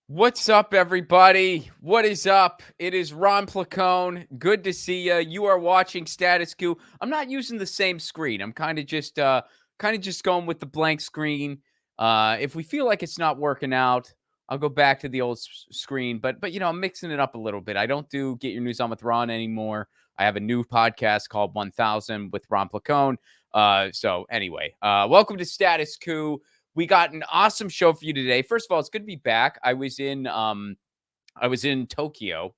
What's up, everybody? What is up? It is Ron Placone. Good to see you. You are watching Status Coup. I'm not using the same screen. I'm kind of just going with the blank screen. If we feel like it's not working out, I'll go back to the old screen. But I'm mixing it up a little bit. I don't do Get Your News On with Ron anymore. I have a new podcast called 1000 with Ron Placone. So anyway, welcome to Status Coup. We got an awesome show for you today. First of all, it's good to be back. I was in Tokyo,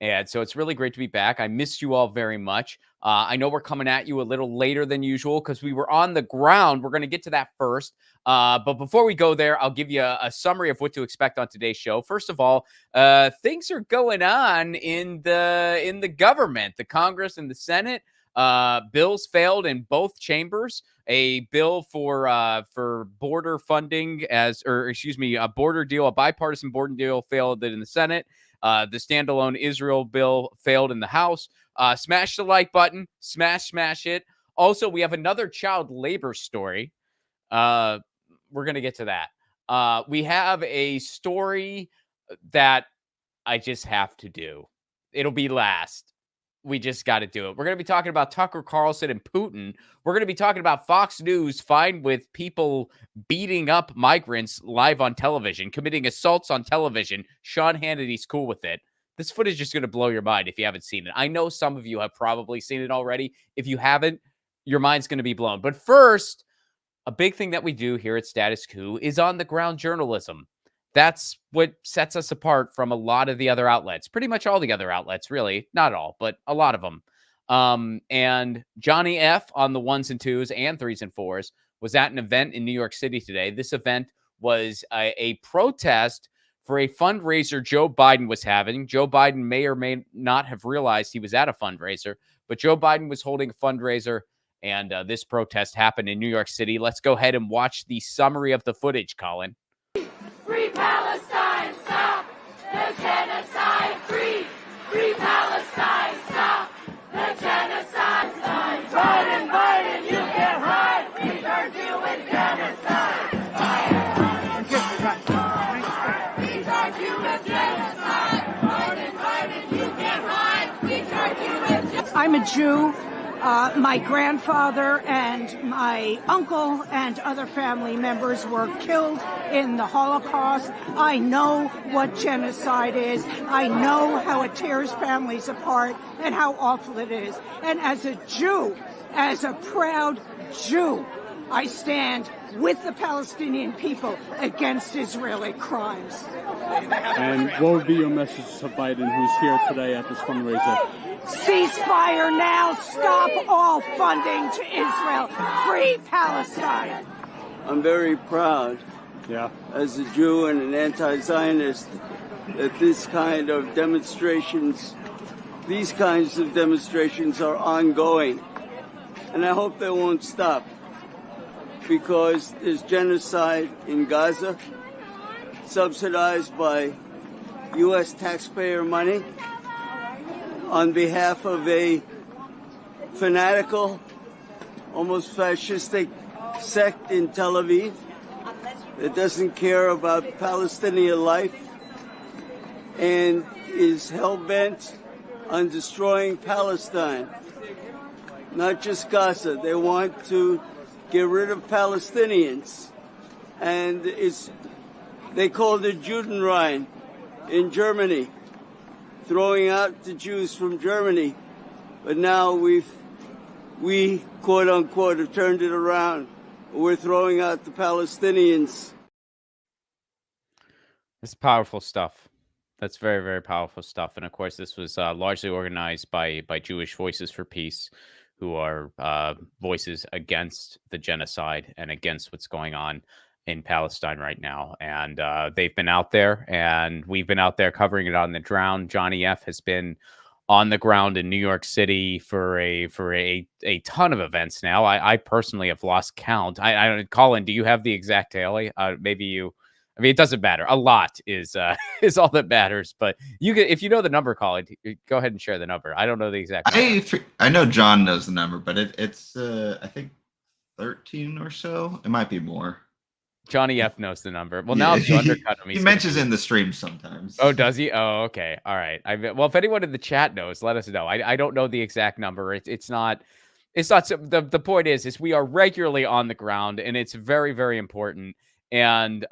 and so it's really great to be back. I missed you all very much. I know we're coming at you a little later than usual because we were on the ground. We're going to get to that first. But before we go there, I'll give you a summary of what to expect on today's show. First of all, things are going on in the government, the Congress and the Senate. Bills failed in both chambers. A bill for border funding a border deal, a bipartisan border deal failed in the Senate. The standalone Israel bill failed in the House. Smash the like button. Smash it. Also, we have another child labor story. We're going to get to that. We have a story that I just have to do. It'll be last. We just got to do it. We're going to be talking about Tucker Carlson and Putin. We're going to be talking about Fox News fine with people beating up migrants live on television, committing assaults on television. Sean Hannity's cool with it. This footage is going to blow your mind if you haven't seen it. I know some of you have probably seen it already. If you haven't, your mind's going to be blown. But first, a big thing that we do here at Status Coup is on-the-ground journalism. That's what sets us apart from a lot of the other outlets. Pretty much all the other outlets, really. Not all, but a lot of them. And Johnny F. on the 1s and 2s and 3s and 4s was at an event in New York City today. This event was a protest for a fundraiser Joe Biden was having. Joe Biden may or may not have realized he was at a fundraiser, but Joe Biden was holding a fundraiser, and this protest happened in New York City. Let's go ahead and watch the summary of the footage, Colin. Free Palestine, stop the genocide. Free Palestine, stop the genocide. Biden, you can't hide. We charge you with genocide. We charge you with genocide. Biden, you can't hide. We charge you with genocide. I'm a Jew. My grandfather and my uncle and other family members were killed in the Holocaust. I know what genocide is. I know how it tears families apart and how awful it is. And as a Jew, as a proud Jew, I stand with the Palestinian people against Israeli crimes. And what would be your message to Biden, who's here today at this fundraiser? Ceasefire now. Stop all funding to Israel. Free Palestine. I'm very proud, as a Jew and an anti-Zionist, that these kinds of demonstrations are ongoing. And I hope they won't stop, because there's genocide in Gaza, subsidized by U.S. taxpayer money, on behalf of a fanatical, almost fascistic sect in Tel Aviv that doesn't care about Palestinian life and is hell-bent on destroying Palestine, not just Gaza. They want to get rid of Palestinians, and they called it Judenrein in Germany, throwing out the Jews from Germany. But now we quote unquote have turned it around. We're throwing out the Palestinians. It's powerful stuff. That's very, very powerful stuff. And of course, this was largely organized by Jewish Voices for Peace, who are voices against the genocide and against what's going on in Palestine right now. And they've been out there, and we've been out there covering it on the ground. Johnny F has been on the ground in New York City for a ton of events now. I personally have lost count. I don't, Colin, do you have the exact tally? Maybe you. I mean, it doesn't matter. A lot is all that matters. But you can, if you know the number, Colin, go ahead and share the number. I don't know the exact number. I know John knows the number, but it's I think 13 or so. It might be more. Johnny F knows the number. Well, now if you undercut him, he mentions in the stream sometimes. Oh, does he? Oh, okay. All right. Well, if anyone in the chat knows, let us know. I don't know the exact number. It's not. The point is we are regularly on the ground, and it's very, very important. And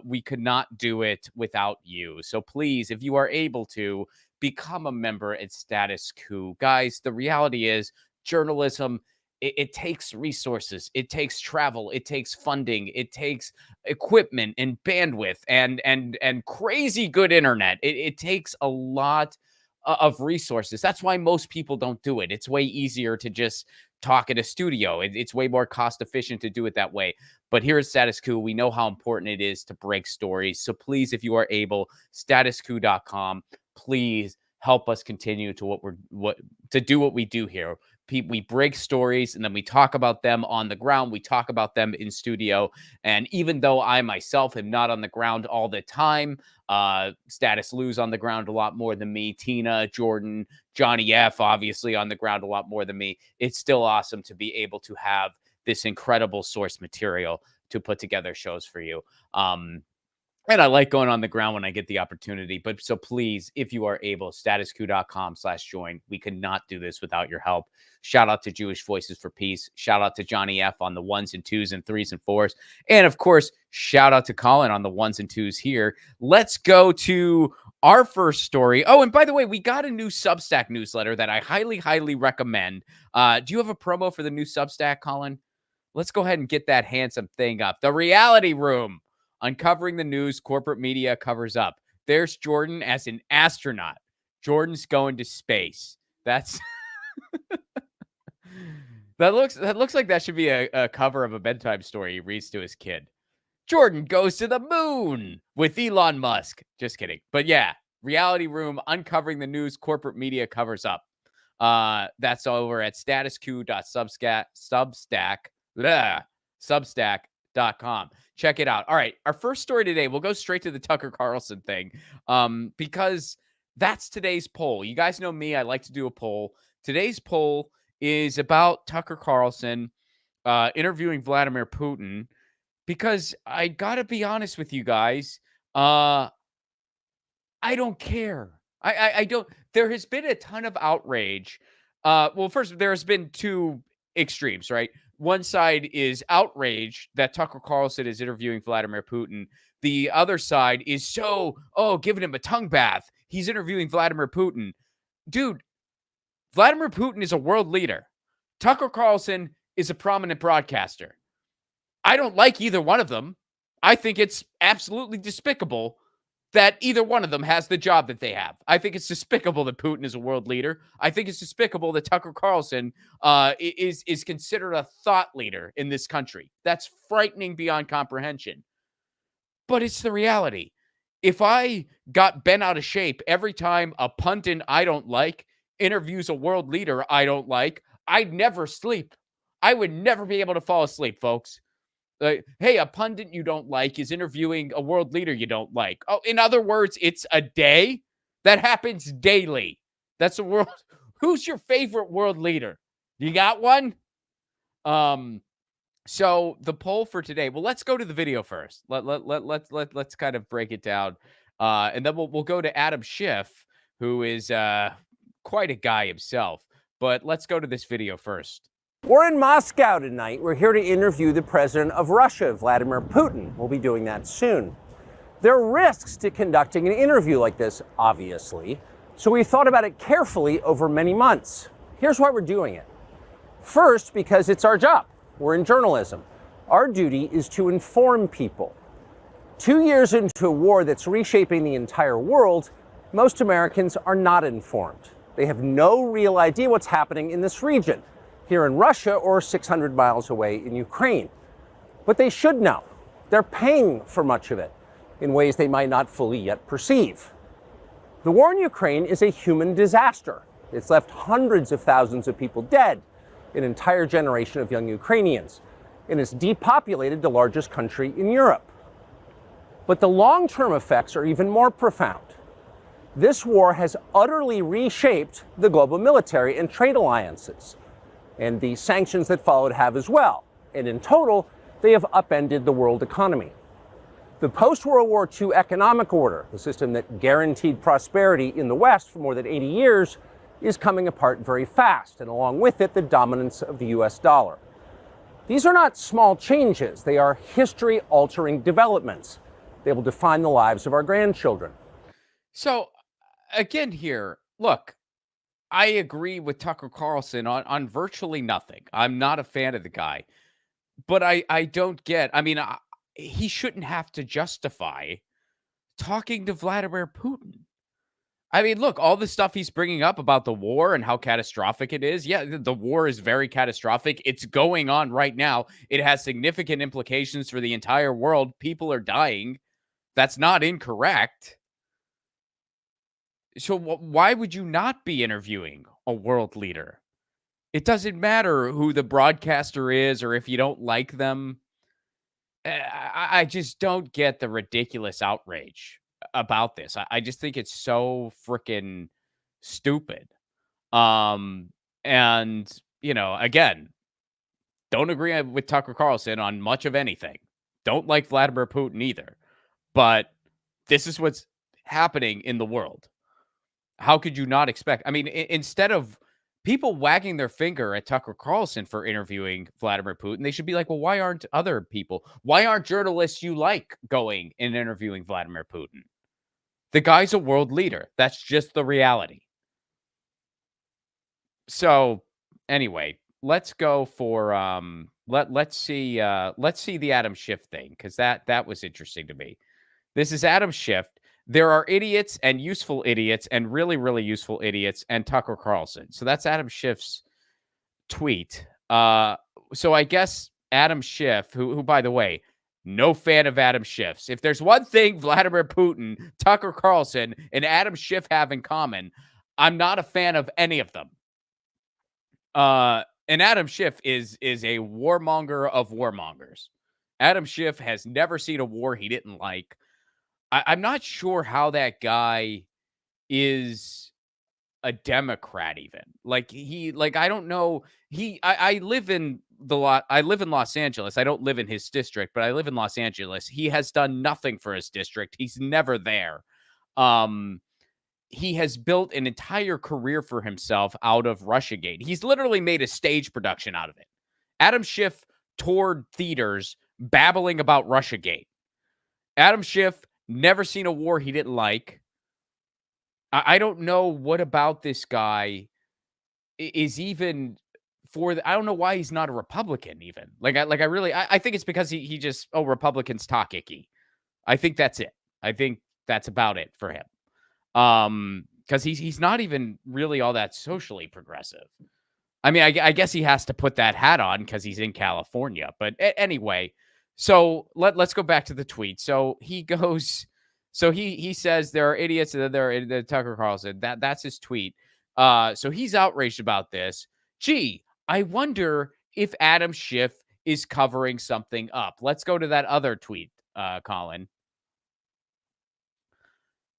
we could not do it without you. So please, if you are able to, become a member at Status Coup. Guys, the reality is journalism, it takes resources, it takes travel, it takes funding, it takes equipment and bandwidth and crazy good internet. It takes a lot of resources. That's why most people don't do it. It's way easier to just talk at a studio. It's way more cost efficient to do it that way. But here at Status Coup, we know how important it is to break stories. So please, if you are able, statuscoup.com, please help us continue to do what we do here. We break stories and then we talk about them on the ground. We talk about them in studio. And even though I myself am not on the ground all the time, Status Lou's on the ground a lot more than me. Tina, Jordan, Johnny F, obviously on the ground a lot more than me. It's still awesome to be able to have this incredible source material to put together shows for you. And I like going on the ground when I get the opportunity. But so please, if you are able, statuscoup.com/join. We could not do this without your help. Shout out to Jewish Voices for Peace. Shout out to Johnny F on the 1s and 2s and 3s and 4s. And of course, shout out to Colin on the 1s and 2s here. Let's go to our first story. Oh, and by the way, we got a new Substack newsletter that I highly, highly recommend. Do you have a promo for the new Substack, Colin? Let's go ahead and get that handsome thing up. The Reality Room. Uncovering the news corporate media covers up. There's Jordan as an astronaut. Jordan's going to space. That's that looks like that should be a cover of a bedtime story he reads to his kid. Jordan goes to the moon with Elon Musk. Just kidding. But yeah, Reality Room, uncovering the news corporate media covers up. That's over at Substack.com. Check it out. All right. Our first story today, we'll go straight to the Tucker Carlson thing because that's today's poll. You guys know me. I like to do a poll. Today's poll is about Tucker Carlson interviewing Vladimir Putin because I got to be honest with you guys. I don't care. I don't. There has been a ton of outrage. Well, first, there has been two extremes, right? One side is outrage that Tucker Carlson is interviewing Vladimir Putin. The other side is giving him a tongue bath. He's interviewing Vladimir Putin. Dude, Vladimir Putin is a world leader. Tucker Carlson is a prominent broadcaster. I don't like either one of them. I think it's absolutely despicable that either one of them has the job that they have. I think it's despicable that Putin is a world leader. I think it's despicable that Tucker Carlson is considered a thought leader in this country. That's frightening beyond comprehension. But it's the reality. If I got bent out of shape every time a pundit I don't like interviews a world leader I don't like, I'd never sleep. I would never be able to fall asleep, folks. Hey, a pundit you don't like is interviewing a world leader you don't like. Oh, in other words, it's a day that happens daily. That's a world. Who's your favorite world leader? You got one? So the poll for today. Well, let's go to the video first. Let's kind of break it down, and then we'll go to Adam Schiff, who is quite a guy himself. But let's go to this video first. We're in Moscow tonight. We're here to interview the president of Russia, Vladimir Putin. We'll be doing that soon. There are risks to conducting an interview like this, obviously, so we thought about it carefully over many months. Here's why we're doing it. First, because it's our job. We're in journalism. Our duty is to inform people. 2 years into a war that's reshaping the entire world, most Americans are not informed. They have no real idea what's happening in this region, here in Russia or 600 miles away in Ukraine. But they should know. They're paying for much of it in ways they might not fully yet perceive. The war in Ukraine is a human disaster. It's left hundreds of thousands of people dead, an entire generation of young Ukrainians, and it's depopulated the largest country in Europe. But the long-term effects are even more profound. This war has utterly reshaped the global military and trade alliances. And the sanctions that followed have as well. And in total, they have upended the world economy. The post-World War II economic order, the system that guaranteed prosperity in the West for more than 80 years, is coming apart very fast, and along with it, the dominance of the US dollar. These are not small changes. They are history-altering developments. They will define the lives of our grandchildren. So, again here, look, I agree with Tucker Carlson on virtually nothing. I'm not a fan of the guy. But I don't get, I mean, he shouldn't have to justify talking to Vladimir Putin. I mean, look, all the stuff he's bringing up about the war and how catastrophic it is. Yeah, the war is very catastrophic. It's going on right now. It has significant implications for the entire world. People are dying. That's not incorrect. So why would you not be interviewing a world leader? It doesn't matter who the broadcaster is or if you don't like them. I just don't get the ridiculous outrage about this. I just think it's so freaking stupid. And, you know, again, don't agree with Tucker Carlson on much of anything. Don't like Vladimir Putin either. But this is what's happening in the world. How could you not expect? I mean, instead of people wagging their finger at Tucker Carlson for interviewing Vladimir Putin, they should be like, well, why aren't other people? Why aren't journalists you like going and interviewing Vladimir Putin? The guy's a world leader. That's just the reality. So anyway, let's go for let's see the Adam Schiff thing, because that was interesting to me. This is Adam Schiff. There are idiots and useful idiots and really, really useful idiots and Tucker Carlson. So that's Adam Schiff's tweet. So I guess Adam Schiff, who by the way, no fan of Adam Schiff's. If there's one thing Vladimir Putin, Tucker Carlson, and Adam Schiff have in common, I'm not a fan of any of them. And Adam Schiff is a warmonger of warmongers. Adam Schiff has never seen a war he didn't like. I'm not sure how that guy is a Democrat even. I don't know. I live in Los Angeles. I don't live in his district, but I live in Los Angeles. He has done nothing for his district. He's never there. He has built an entire career for himself out of Russiagate. He's literally made a stage production out of it. Adam Schiff toured theaters babbling about Russiagate. Adam Schiff never seen a war he didn't like. I don't know what about this guy is even for I don't know why he's not a Republican even. I think it's because he just, Republicans talk icky. I think that's it. I think that's about it for him. Because he's not even really all that socially progressive. I mean, I guess he has to put that hat on because he's in California. But anyway, so let's go back to the tweet. So he goes, he says there are idiots and then there are Tucker Carlson. That's his tweet. So he's outraged about this. Gee, I wonder if Adam Schiff is covering something up. Let's go to that other tweet, Colin.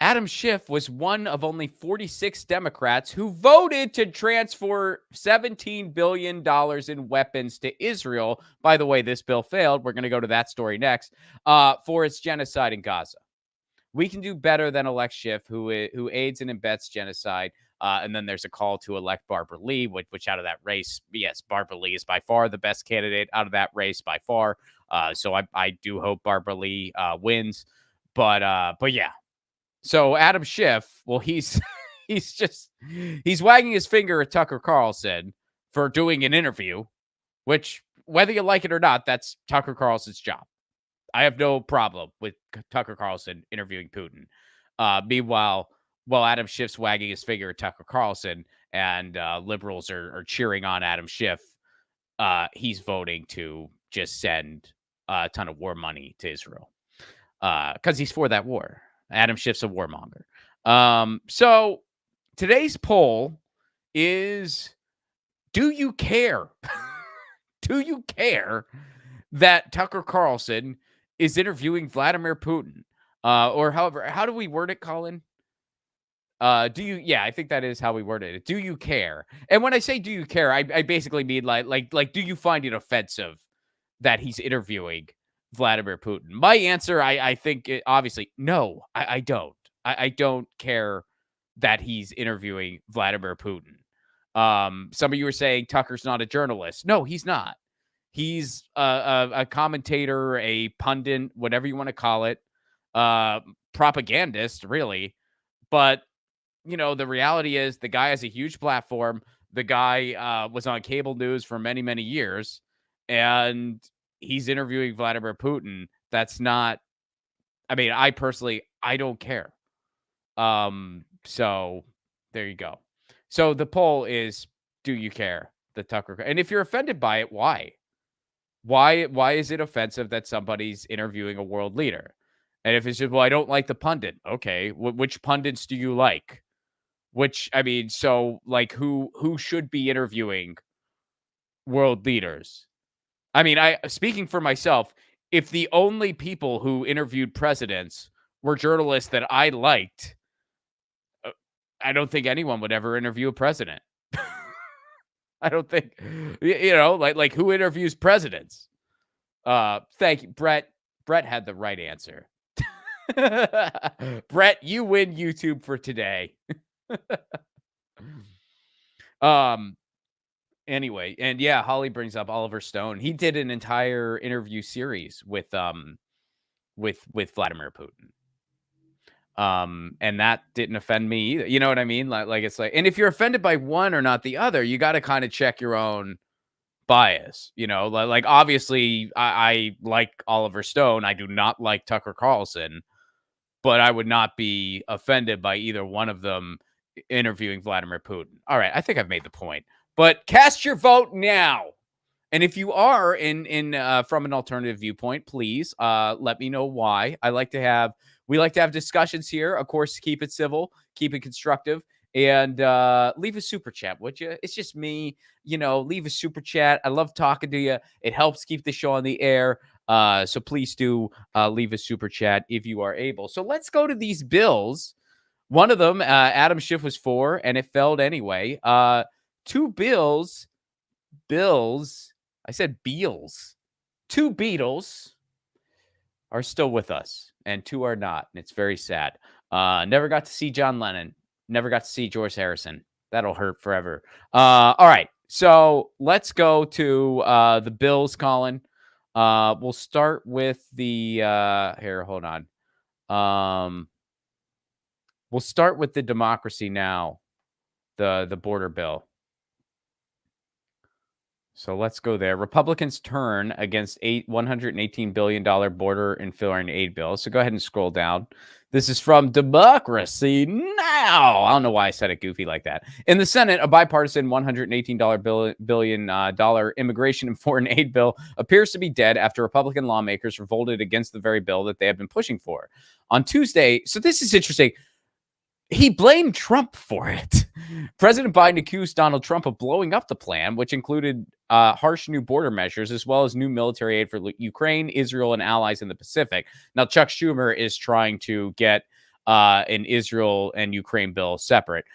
Adam Schiff was one of only 46 Democrats who voted to transfer $17 billion in weapons to Israel. By the way, this bill failed. We're going to go to that story next. For its genocide in Gaza. We can do better than elect Schiff, who aids and abets genocide. And then there's a call to elect Barbara Lee, which out of that race, yes, Barbara Lee is by far the best candidate out of that race by far. So I do hope Barbara Lee wins. But yeah. So Adam Schiff, well, he's wagging his finger at Tucker Carlson for doing an interview, which whether you like it or not, that's Tucker Carlson's job. I have no problem with Tucker Carlson interviewing Putin. Meanwhile, while Adam Schiff's wagging his finger at Tucker Carlson and liberals are cheering on Adam Schiff, he's voting to just send a ton of war money to Israel because he's for that war. Adam Schiff's a warmonger. So today's poll is, do you care? Do you care that Tucker Carlson is interviewing Vladimir Putin? Or however, how do we word it, Colin? Do you? Yeah, I think that is how we worded it. Do you care? And when I say do you care, I basically mean like do you find it offensive that he's interviewing Vladimir Putin? My answer, I think, obviously, no, I don't. I don't care that he's interviewing Vladimir Putin. Some of you are saying Tucker's not a journalist. No, he's not. He's a commentator, a pundit, whatever you want to call it, propagandist, really. But, the reality is the guy has a huge platform. The guy was on cable news for many, many years, and he's interviewing Vladimir Putin. That's not, I personally, I don't care. So there you go. So the poll is, do you care? The Tucker. And if you're offended by it, why? Why is it offensive that somebody's interviewing a world leader? And if it's just, well, I don't like the pundit. Okay. Which pundits do you like? So like who should be interviewing world leaders? Speaking for myself, if the only people who interviewed presidents were journalists that I liked, I don't think anyone would ever interview a president. I don't think, like who interviews presidents? Thank you, Brett. Brett had the right answer. Brett, you win YouTube for today. Anyway, and yeah, Holly brings up Oliver Stone. He did an entire interview series with Vladimir Putin. And that didn't offend me either. You know what I mean? Like it's like, and if you're offended by one or not the other, you got to kind of check your own bias. Like obviously I like Oliver Stone. I do not like Tucker Carlson, but I would not be offended by either one of them interviewing Vladimir Putin. All right, I think I've made the point. But cast your vote now. And if you are in from an alternative viewpoint, please let me know why. We like to have discussions here. Of course, keep it civil, keep it constructive, and leave a super chat, would you? It's just me, leave a super chat. I love talking to you. It helps keep the show on the air. So please do leave a super chat if you are able. So let's go to these bills. One of them, Adam Schiff was for, and it failed anyway. Two bills. I said Beals. Two Beatles are still with us, and two are not. And it's very sad. Never got to see John Lennon. Never got to see George Harrison. That'll hurt forever. All right. So let's go to the bills, Colin. We'll start with the here. Hold on. We'll start with the Democracy Now, the border bill. So let's go there. Republicans turn against $118 billion border and foreign aid bill. So go ahead and scroll down. This is from Democracy Now. I don't know why I said it goofy like that. In the Senate, a bipartisan $118 billion immigration and foreign aid bill appears to be dead after Republican lawmakers revolted against the very bill that they have been pushing for. On Tuesday, so this is interesting. He blamed Trump for it. President Biden accused Donald Trump of blowing up the plan, which included harsh new border measures, as well as new military aid for Ukraine, Israel, and allies in the Pacific. Now, Chuck Schumer is trying to get an Israel and Ukraine bill separate.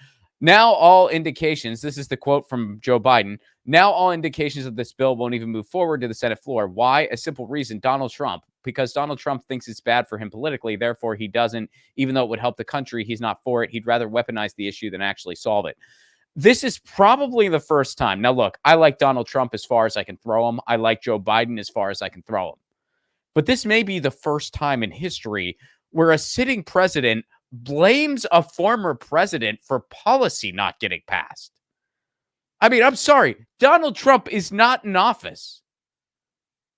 Now, all indications, this is the quote from Joe Biden, now all indications of this bill won't even move forward to the Senate floor. Why? A simple reason, Donald Trump. Because Donald Trump thinks it's bad for him politically. Therefore, he doesn't, even though it would help the country, he's not for it. He'd rather weaponize the issue than actually solve it. This is probably the first time. Now, look, I like Donald Trump as far as I can throw him. I like Joe Biden as far as I can throw him. But this may be the first time in history where a sitting president blames a former president for policy not getting passed. I'm sorry. Donald Trump is not in office.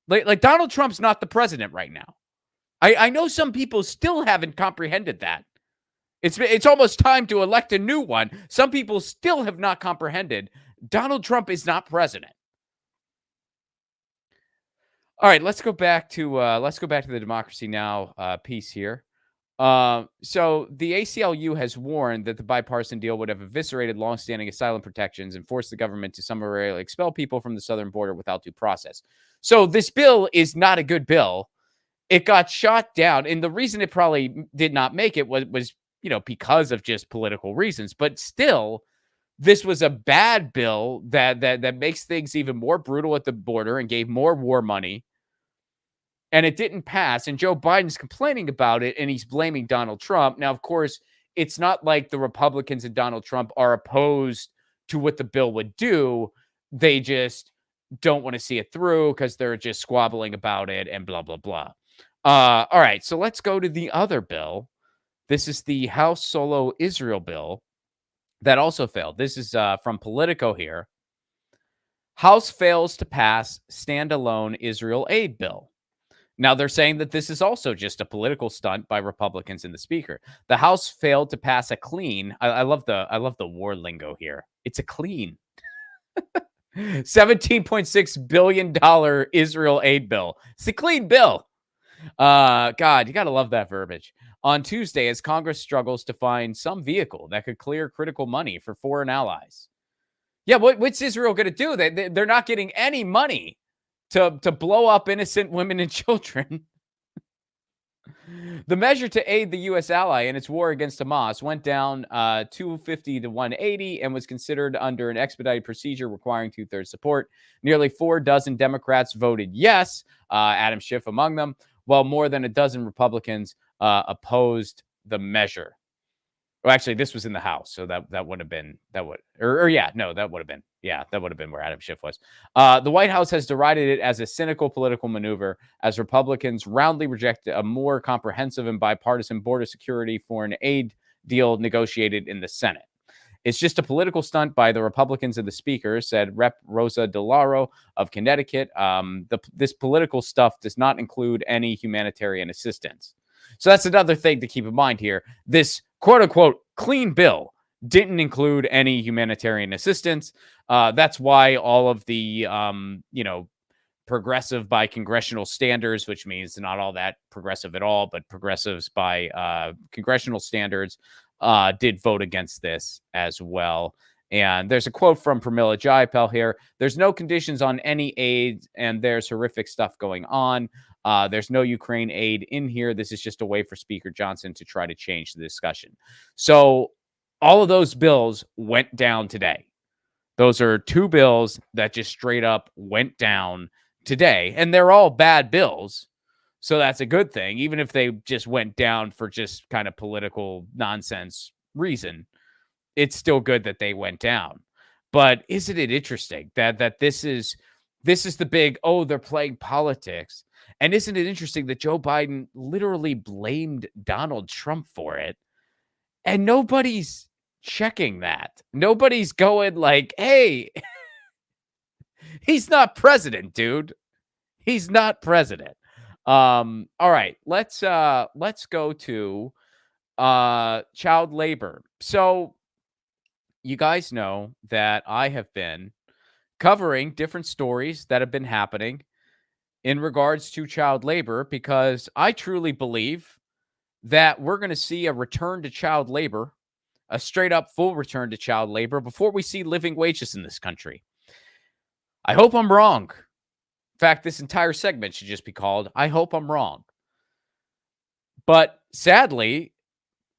Like Donald Trump's not the president right now. I know some people still haven't comprehended that. It's almost time to elect a new one. Some people still have not comprehended Donald Trump is not president. All right, let's go back to the Democracy Now piece here. So the ACLU has warned that the bipartisan deal would have eviscerated longstanding asylum protections and forced the government to summarily expel people from the southern border without due process. So this bill is not a good bill. It got shot down, and the reason it probably did not make it was because of just political reasons. But still, this was a bad bill that makes things even more brutal at the border and gave more war money and it didn't pass. And Joe Biden's complaining about it, and he's blaming Donald Trump. Now, of course, it's not like the Republicans and Donald Trump are opposed to what the bill would do. They just don't want to see it through because they're just squabbling about it and blah, blah, blah. All right, so let's go to the other bill. This is the House Solo Israel bill that also failed. This is from Politico here. House fails to pass standalone Israel aid bill. Now they're saying that this is also just a political stunt by Republicans and the Speaker. The House failed to pass a clean. I love the war lingo here. It's a clean $17.6 billion Israel aid bill. It's a clean bill. God, you gotta love that verbiage. On Tuesday, as Congress struggles to find some vehicle that could clear critical money for foreign allies. Yeah, what's Israel going to do? They're not getting any money to blow up innocent women and children. The measure to aid the U.S. ally in its war against Hamas went down 250 to 180 and was considered under an expedited procedure requiring 2/3 support. Nearly 4 dozen Democrats voted yes, Adam Schiff among them, while more than a dozen Republicans opposed the measure. Well, actually, this was in the House, so that would have been that would that would have been where Adam Schiff was. The White House has derided it as a cynical political maneuver as Republicans roundly reject a more comprehensive and bipartisan border security foreign aid deal negotiated in the Senate. It's just a political stunt by the Republicans and the Speaker, said Rep. Rosa DeLauro of Connecticut. This political stuff does not include any humanitarian assistance. So that's another thing to keep in mind here. This quote-unquote clean bill didn't include any humanitarian assistance. That's why all of the, progressive by congressional standards, which means not all that progressive at all, but progressives by congressional standards, did vote against this as well. And there's a quote from Pramila Jayapal here. There's no conditions on any aid, and there's horrific stuff going on. There's no Ukraine aid in here. This is just a way for Speaker Johnson to try to change the discussion. So all of those bills went down today. Those are 2 bills that just straight up went down today. And they're all bad bills. So that's a good thing, even if they just went down for just kind of political nonsense reason. It's still good that they went down. But isn't it interesting that this is the big, they're playing politics. And isn't it interesting that Joe Biden literally blamed Donald Trump for it? And nobody's checking that. Nobody's going like, hey, he's not president, dude. He's not president. All right, let's go to child labor. So you guys know that I have been covering different stories that have been happening in regards to child labor, because I truly believe that we're going to see a return to child labor, a straight up full return to child labor before we see living wages in this country. I hope I'm wrong. In fact, this entire segment should just be called, I hope I'm wrong. But sadly,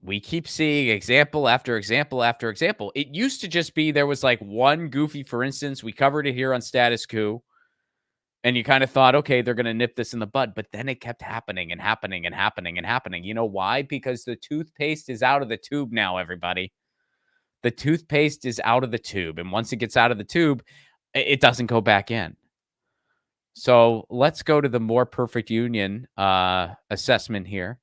we keep seeing example after example after example. It used to just be there was like one goofy, for instance, we covered it here on Status Coup. And you kind of thought, okay, they're going to nip this in the bud. But then it kept happening and happening and happening and happening. You know why? Because the toothpaste is out of the tube now, everybody. The toothpaste is out of the tube. And once it gets out of the tube, it doesn't go back in. So let's go to the More Perfect Union assessment here.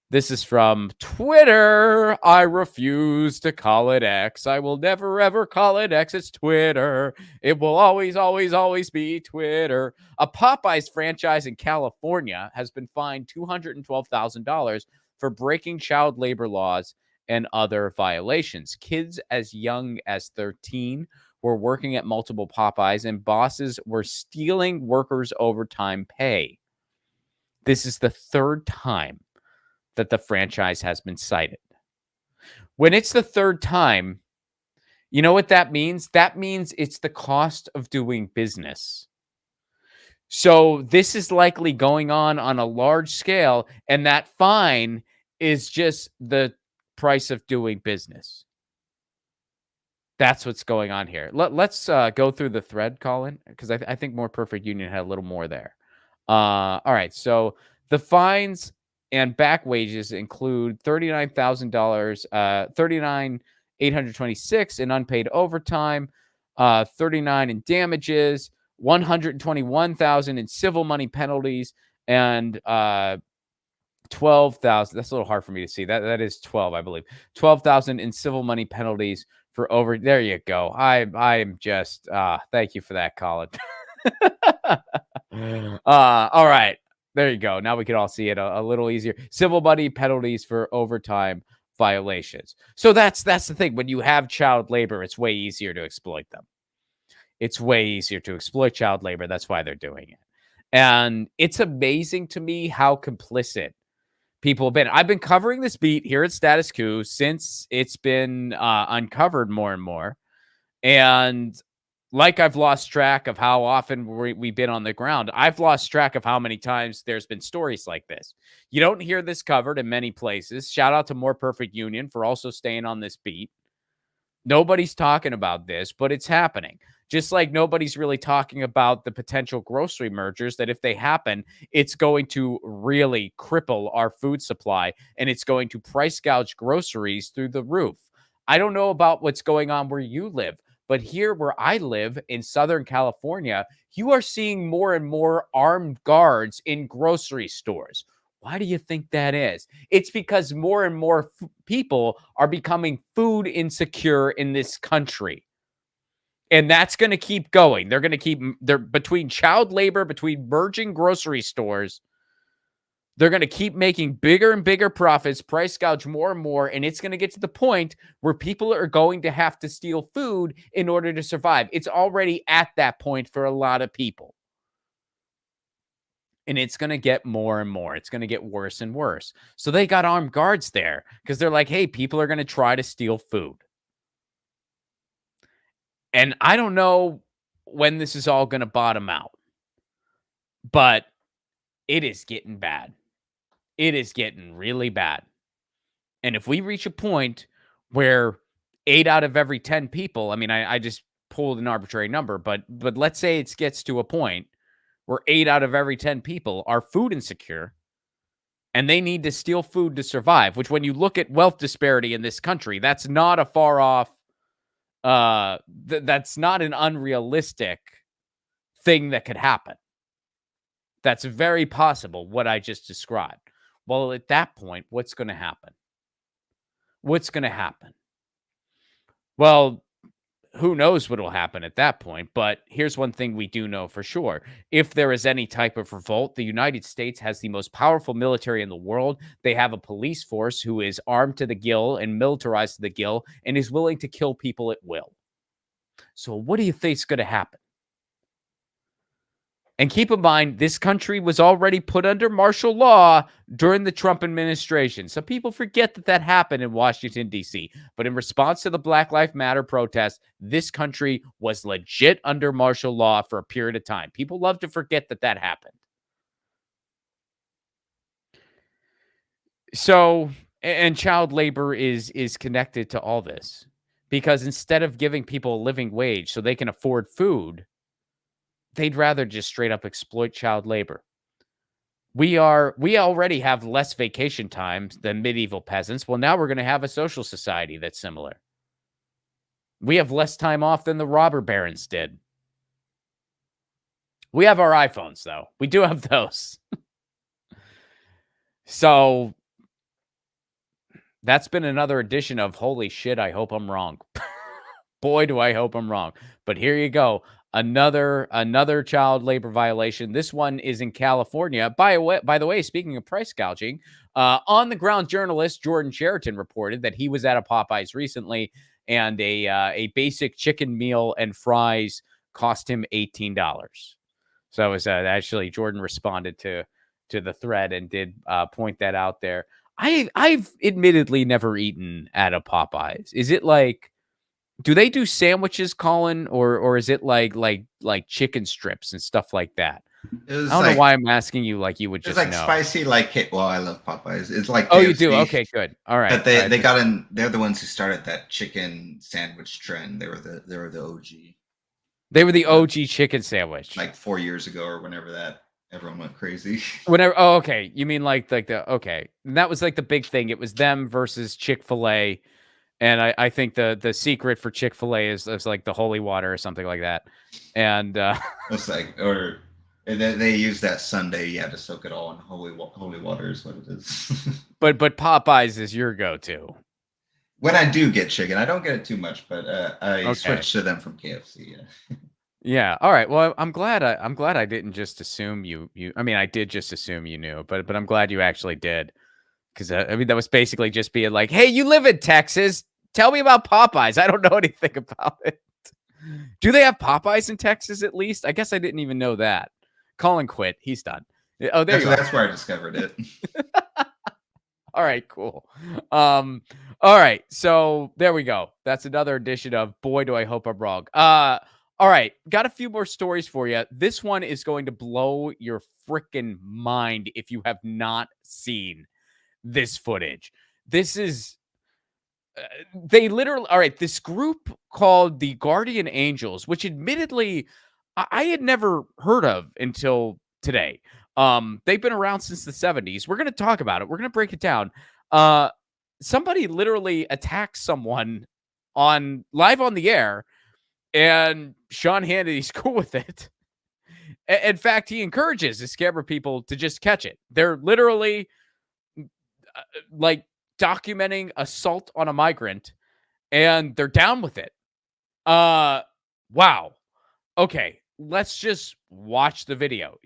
This is from Twitter. I refuse to call it X. I will never, ever call it X. It's Twitter. It will always, always, always be Twitter. A Popeyes franchise in California has been fined $212,000 for breaking child labor laws and other violations. Kids as young as 13 were working at multiple Popeyes, and bosses were stealing workers' overtime pay. This is the 3rd time that the franchise has been cited. When it's the 3rd time, you know what that means? That means it's the cost of doing business. So this is likely going on a large scale, and that fine is just the price of doing business. That's what's going on here. Let's go through the thread, Colin, because I think More Perfect Union had a little more there. All right. So the fines and back wages include $39,000, 39,826 in unpaid overtime, 39 in damages, 121,000 in civil money penalties, and 12,000. That's a little hard for me to see. That is 12, I believe. 12,000 in civil money penalties for over. There you go. I am just thank you for that, Colin. All right. There you go. Now we can all see it a little easier. Civil money penalties for overtime violations. So that's the thing. When you have child labor, it's way easier to exploit them. It's way easier to exploit child labor. That's why they're doing it. And it's amazing to me how complicit people have been. I've been covering this beat here at Status Coup since it's been uncovered more and more. And like I've lost track of how often we've been on the ground, I've lost track of how many times there's been stories like this. You don't hear this covered in many places. Shout out to More Perfect Union for also staying on this beat. Nobody's talking about this, but it's happening. Just like nobody's really talking about the potential grocery mergers that if they happen, it's going to really cripple our food supply and it's going to price gouge groceries through the roof. I don't know about what's going on where you live, but here where I live in Southern California, you are seeing more and more armed guards in grocery stores. Why do you think that is? It's because more and more people are becoming food insecure in this country. And that's going to keep going. They're going to keep between child labor, between merging grocery stores. They're going to keep making bigger and bigger profits, price gouge more and more. And it's going to get to the point where people are going to have to steal food in order to survive. It's already at that point for a lot of people. And it's going to get more and more. It's going to get worse and worse. So they got armed guards there because they're like, hey, people are going to try to steal food. And I don't know when this is all going to bottom out, but it is getting bad. It is getting really bad. And if we reach a point where 8 out of every 10 people, I mean, I just pulled an arbitrary number, but let's say it gets to a point where 8 out of every 10 people are food insecure and they need to steal food to survive, which when you look at wealth disparity in this country, that's not a far off, that's not an unrealistic thing that could happen. That's very possible, what I just described. Well, at that point, what's going to happen? What's going to happen? Well, who knows what will happen at that point, but here's one thing we do know for sure. If there is any type of revolt, the United States has the most powerful military in the world. They have a police force who is armed to the gill and militarized to the gill and is willing to kill people at will. So what do you think is going to happen? And keep in mind, this country was already put under martial law during the Trump administration. Some people forget that happened in Washington, D.C. But in response to the Black Lives Matter protests, this country was legit under martial law for a period of time. People love to forget that happened. So, and child labor is connected to all this. Because instead of giving people a living wage so they can afford food, they'd rather just straight up exploit child labor. We already have less vacation times than medieval peasants. Well, now we're going to have a social society that's similar. We have less time off than the robber barons did. We have our iPhones, though. We do have those. So that's been another edition of Holy Shit, I Hope I'm Wrong. Boy, do I hope I'm wrong. But here you go. Another child labor violation. This one is in California. By the way, speaking of price gouging, on the ground journalist Jordan Sheraton reported that he was at a Popeyes recently, and a basic chicken meal and fries cost him $18. So it was actually Jordan responded to the thread and did point that out there. I've admittedly never eaten at a Popeyes. Is it like? Do they do sandwiches, Colin, or is it like chicken strips and stuff like that? I don't know why I'm asking you like you would just know. It's like spicy, well, I love Popeyes. It's like KFC, you do? Okay, good. All right. But they got in. They're the ones who started that chicken sandwich trend. They were the OG. They were the OG chicken sandwich. Like 4 years ago or whenever that everyone went crazy. Whenever, oh, okay. You mean like the okay. And that was like the big thing. It was them versus Chick-fil-A. And I think the secret for Chick-fil-A is like the holy water or something like that. And It's like, or and then they use that Sunday. You have to soak it all in holy water is what it is. but Popeyes is your go-to. When I do get chicken, I don't get it too much, but I Okay. switch to them from KFC. Yeah. Yeah. All right. Well, I'm glad I didn't just assume you. I mean, I did just assume you knew, but I'm glad you actually did, because I mean that was basically just being like, hey, you live in Texas. Tell me about Popeyes. I don't know anything about it. Do they have Popeyes in Texas at least? I guess I didn't even know that. Colin quit. He's done. Oh, there you are. That's where I discovered it. All right, cool. All right, so there we go. That's another edition of Boy, Do I Hope I'm Wrong. All right, got a few more stories for you. This one is going to blow your freaking mind if you have not seen this footage. This is they literally, all right, this group called the Guardian Angels, which admittedly I had never heard of until today. They've been around since the 70s. We're going to talk about it. We're going to break it down. Somebody literally attacked someone live on the air, and Sean Hannity's cool with it. In fact, he encourages his camera people to just catch it. They're literally like documenting assault on a migrant, and they're down with it. Wow. Okay, let's just watch the video.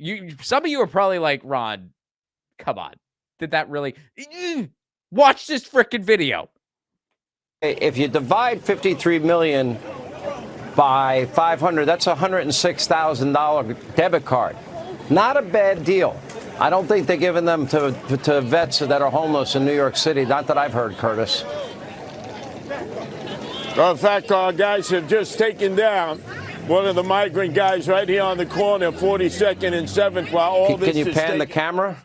Some of you are probably like, Ron, come on. Did that really? Watch this freaking video. If you divide 53 million by 500, that's a $106,000 debit card. Not a bad deal. I don't think they're giving them to vets that are homeless in New York City. Not that I've heard, Curtis. Well, in fact, our guys have just taken down one of the migrant guys right here on the corner, 42nd and 7th. While all this Can you is pan the camera?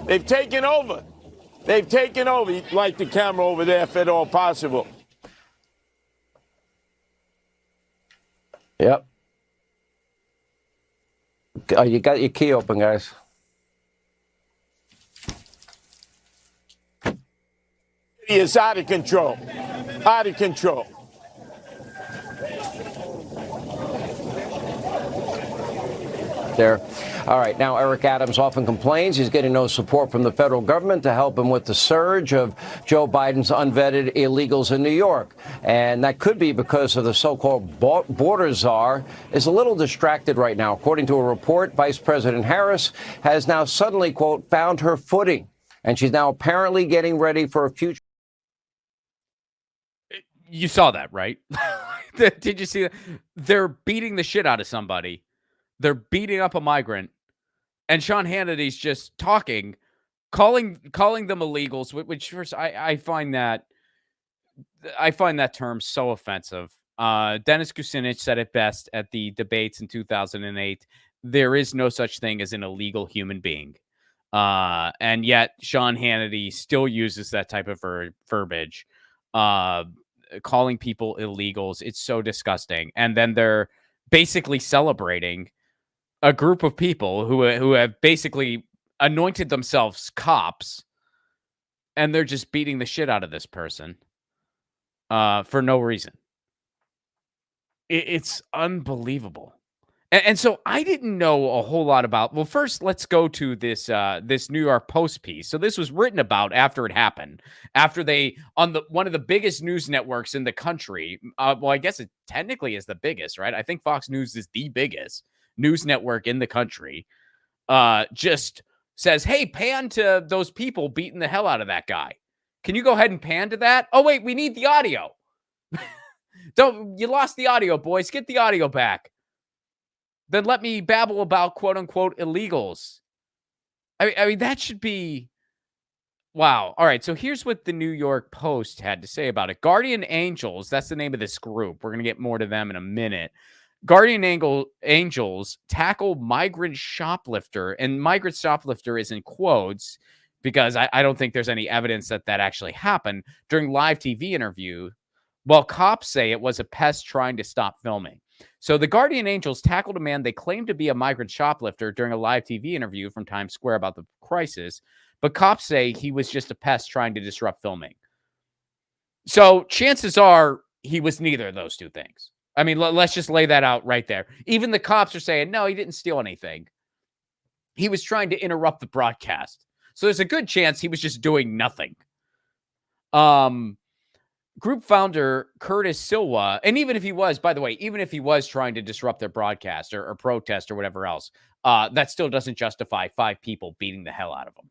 They've taken over. They've taken over. You'd like the camera over there if at all possible. Yep. Oh, you got your key open, guys. It's out of control. Out of control. There. All right. Now, Eric Adams often complains he's getting no support from the federal government to help him with the surge of Joe Biden's unvetted illegals in New York. And that could be because of the so-called border czar is a little distracted right now. According to a report, Vice President Harris has now suddenly, quote, found her footing. And she's now apparently getting ready for a future. You saw that, right? Did you see that? They're beating the shit out of somebody. They're beating up a migrant, and Sean Hannity's just talking, calling them illegals, which first I find that term so offensive. Dennis Kucinich said it best at the debates in 2008. There is no such thing as an illegal human being. And yet Sean Hannity still uses that type of verbiage, calling people illegals. It's so disgusting. And then they're basically celebrating a group of people who have basically anointed themselves cops, and they're just beating the shit out of this person for no reason. It's unbelievable. And so I didn't know a whole lot about. Well, first, let's go to this New York Post piece. So this was written about after it happened, after they on one of the biggest news networks in the country. Well, I guess it technically is the biggest, right? I think Fox News is the biggest news network in the country. Just says, "Hey, pan to those people beating the hell out of that guy. Can you go ahead and pan to that? Oh wait, we need the audio. You lost the audio, boys. Get the audio back." Then let me babble about quote unquote illegals. I mean, that should be wow. All right. So here's what the New York Post had to say about it. Guardian Angels, that's the name of this group. We're going to get more to them in a minute. Guardian Angels tackle migrant shoplifter, and migrant shoplifter is in quotes because I don't think there's any evidence that actually happened during live TV interview. While cops say it was a pest trying to stop filming. So the Guardian Angels tackled a man they claimed to be a migrant shoplifter during a live TV interview from Times Square about the crisis, but cops say he was just a pest trying to disrupt filming. So chances are he was neither of those two things. I mean, let's just lay that out right there. Even the cops are saying, no, he didn't steal anything. He was trying to interrupt the broadcast. So there's a good chance he was just doing nothing. Group founder Curtis Silva, and even if he was, by the way, even if he was trying to disrupt their broadcast or protest or whatever else, that still doesn't justify 5 people beating the hell out of him.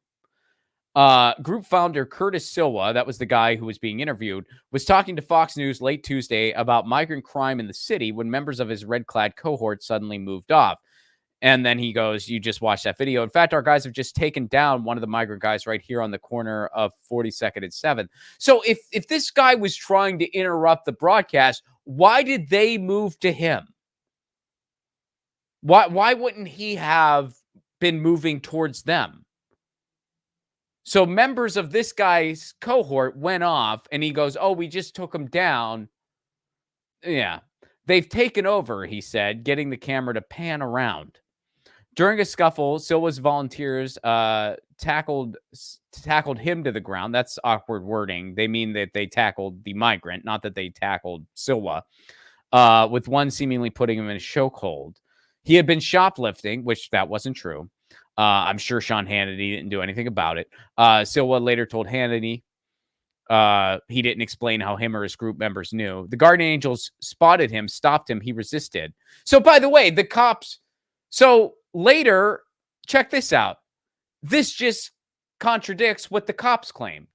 Group founder Curtis Silva, that was the guy who was being interviewed, was talking to Fox News late Tuesday about migrant crime in the city when members of his red-clad cohort suddenly moved off. And then he goes, you just watched that video. In fact, our guys have just taken down one of the migrant guys right here on the corner of 42nd and 7th. So if this guy was trying to interrupt the broadcast, why did they move to him? Why wouldn't he have been moving towards them? So members of this guy's cohort went off, and he goes, oh, we just took him down. Yeah. They've taken over, he said, getting the camera to pan around. During a scuffle, Silva's volunteers tackled him to the ground. That's awkward wording. They mean that they tackled the migrant, not that they tackled Silva, with one seemingly putting him in a chokehold. He had been shoplifting, which that wasn't true. I'm sure Sean Hannity didn't do anything about it. Silva later told Hannity he didn't explain how him or his group members knew. The Guardian Angels spotted him, stopped him. He resisted. So, by the way, the cops... So later, check this out. This just contradicts what the cops claimed.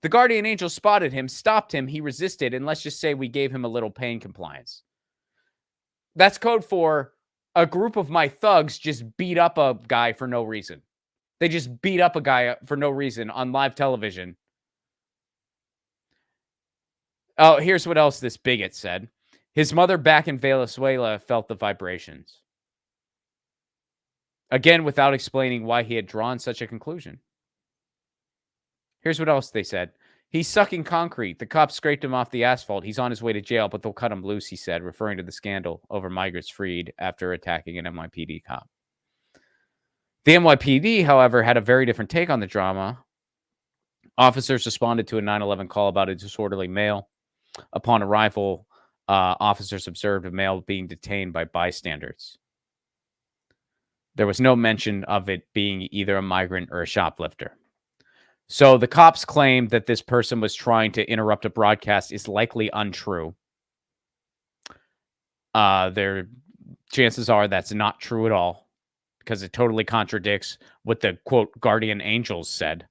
The Guardian Angel spotted him, stopped him, he resisted, and let's just say we gave him a little pain compliance. That's code for a group of my thugs just beat up a guy for no reason. They just beat up a guy for no reason on live television. Oh, here's what else this bigot said. His mother back in Venezuela felt the vibrations. Again, without explaining why he had drawn such a conclusion. Here's what else they said. He's sucking concrete. The cops scraped him off the asphalt. He's on his way to jail, but they'll cut him loose, he said, referring to the scandal over migrants freed after attacking an NYPD cop. The NYPD, however, had a very different take on the drama. Officers responded to a 9/11 call about a disorderly male. Upon arrival, officers observed a male being detained by bystanders. There was no mention of it being either a migrant or a shoplifter. So the cops claim that this person was trying to interrupt a broadcast is likely untrue. Their chances are that's not true at all because it totally contradicts what the, quote, Guardian Angels said.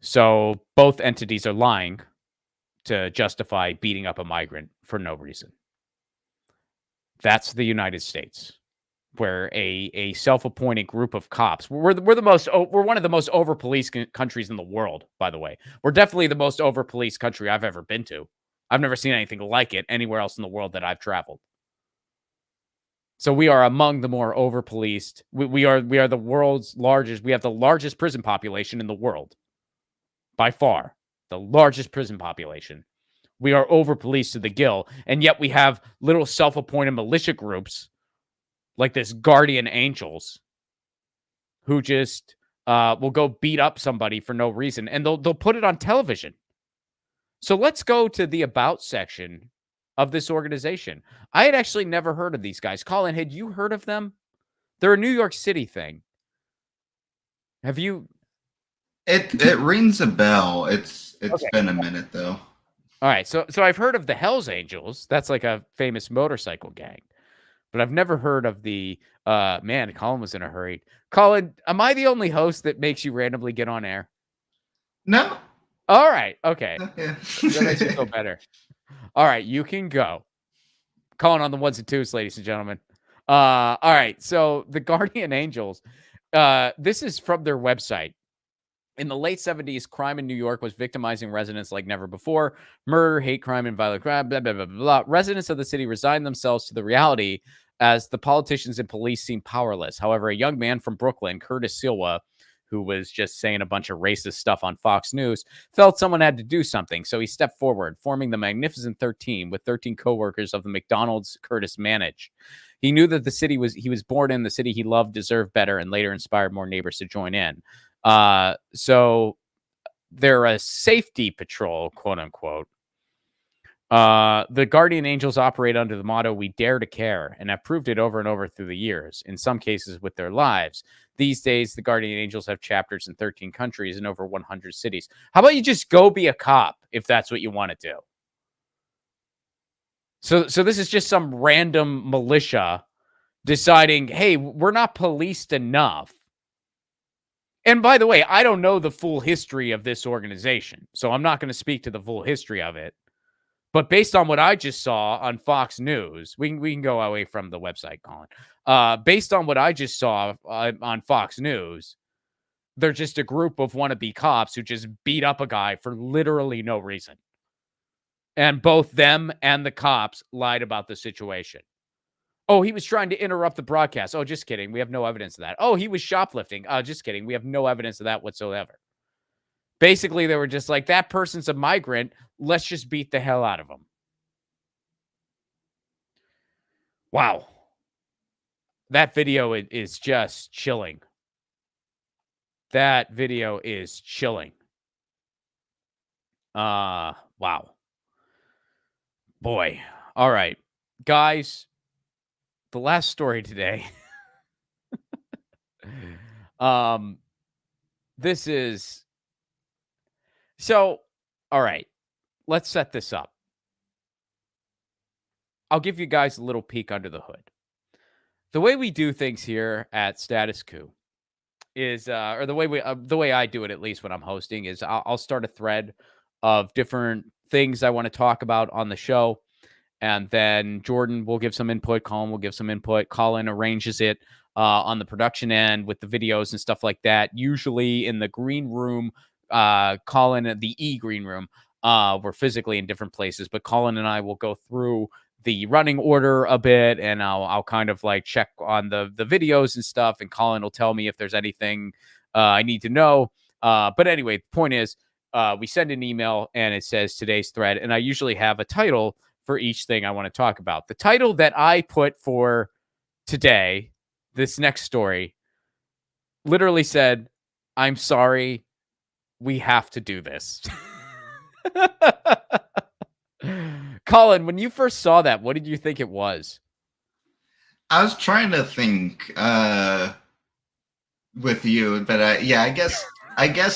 So both entities are lying to justify beating up a migrant for no reason. That's the United States, where a self-appointed group of cops, we're one of the most over-policed countries in the world, by the way. We're definitely the most over-policed country I've ever been to. I've never seen anything like it anywhere else in the world that I've traveled. So we are among the more over-policed. We are the world's largest. We have the largest prison population in the world. By far, the largest prison population. We are over-policed to the gill, and yet we have little self-appointed militia groups like this Guardian Angels who just will go beat up somebody for no reason, and they'll put it on television. So let's go to the About section of this organization. I had actually never heard of these guys. Colin, had you heard of them? They're a New York City thing. Have you? It rings a bell. It's Okay. been a minute though. All right, so I've heard of the Hells Angels. That's like a famous motorcycle gang. But I've never heard of the, man, Colin was in a hurry. Colin, am I the only host that makes you randomly get on air? No. All right, okay. Yeah. That makes you feel better. All right, you can go. Colin on the ones and twos, ladies and gentlemen. All right, so the Guardian Angels, this is from their website. In the late 70s, crime in New York was victimizing residents like never before. Murder, hate crime, and violent crime, blah, blah, blah, blah. Residents of the city resigned themselves to the reality as the politicians and police seemed powerless. However, a young man from Brooklyn, Curtis Silva, who was just saying a bunch of racist stuff on Fox News, felt someone had to do something. So he stepped forward, forming the Magnificent 13 with 13 co-workers of the McDonald's Curtis Manage. He knew that he was born in, the city he loved, deserved better, and later inspired more neighbors to join in. So they're a safety patrol, quote unquote. The Guardian Angels operate under the motto, "We dare to care," and have proved it over and over through the years, in some cases with their lives. These days, the Guardian Angels have chapters in 13 countries and over 100 cities. How about you just go be a cop if that's what you want to do? So this is just some random militia deciding, hey, we're not policed enough. And by the way, I don't know the full history of this organization, so I'm not going to speak to the full history of it. But based on what I just saw on Fox News, we can go away from the website, Colin. Based on what I just saw on Fox News, they're just a group of wannabe cops who just beat up a guy for literally no reason. And both them and the cops lied about the situation. Oh, he was trying to interrupt the broadcast. Oh, just kidding. We have no evidence of that. Oh, he was shoplifting. Just kidding. We have no evidence of that whatsoever. Basically, they were just like, that person's a migrant. Let's just beat the hell out of him. Wow. That video is just chilling. That video is chilling. Wow. Boy. All right. Guys, the last story today. This is... So, all right, let's set this up. I'll give you guys a little peek under the hood. The way we do things here at Status Coup is, or the way I do it, at least when I'm hosting, is I'll start a thread of different things I want to talk about on the show, and then Jordan will give some input, Colin will give some input, Colin arranges it on the production end with the videos and stuff like that, usually in the green room. Colin at the green room. We're physically in different places, but Colin and I will go through the running order a bit, and I'll kind of like check on the videos and stuff, and Colin will tell me if there's anything I need to know. But anyway, the point is, we send an email and it says today's thread, and I usually have a title for each thing I want to talk about. The title that I put for today, this next story, literally said, "I'm sorry, we have to do this." Colin, when you first saw that, what did you think it was? I was trying to think with you, but I guess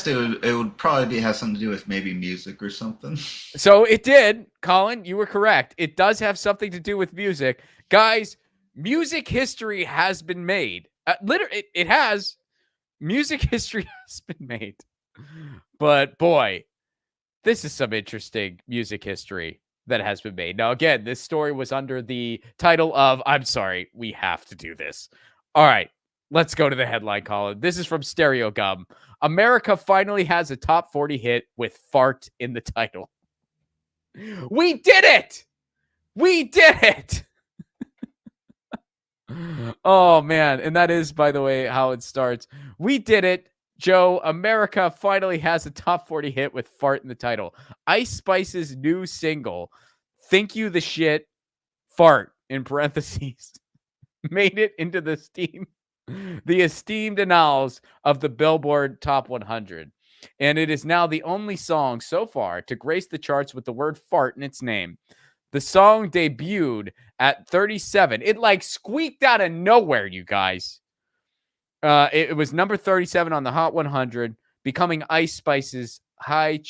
it would probably have something to do with maybe music or something. So it did, Colin. You were correct. It does have something to do with music, guys. Music history has been made. Literally, it has. Music history has been made. But boy, this is some interesting music history that has been made. Now, again, this story was under the title of, "I'm sorry, we have to do this." All right, let's go to the headline, Colin. This is from Stereo Gum. America finally has a top 40 hit with "fart" in the title. We did it! We did it! Oh, man. And that is, by the way, how it starts. We did it. Joe, America finally has a top 40 hit with "fart" in the title. Ice Spice's new single, "Think You the Shit, Fart," in parentheses, made it into the esteemed annals of the Billboard Top 100. And it is now the only song so far to grace the charts with the word "fart" in its name. The song debuted at 37. It like squeaked out of nowhere, you guys. It was number 37 on the Hot 100, becoming Ice Spice's highest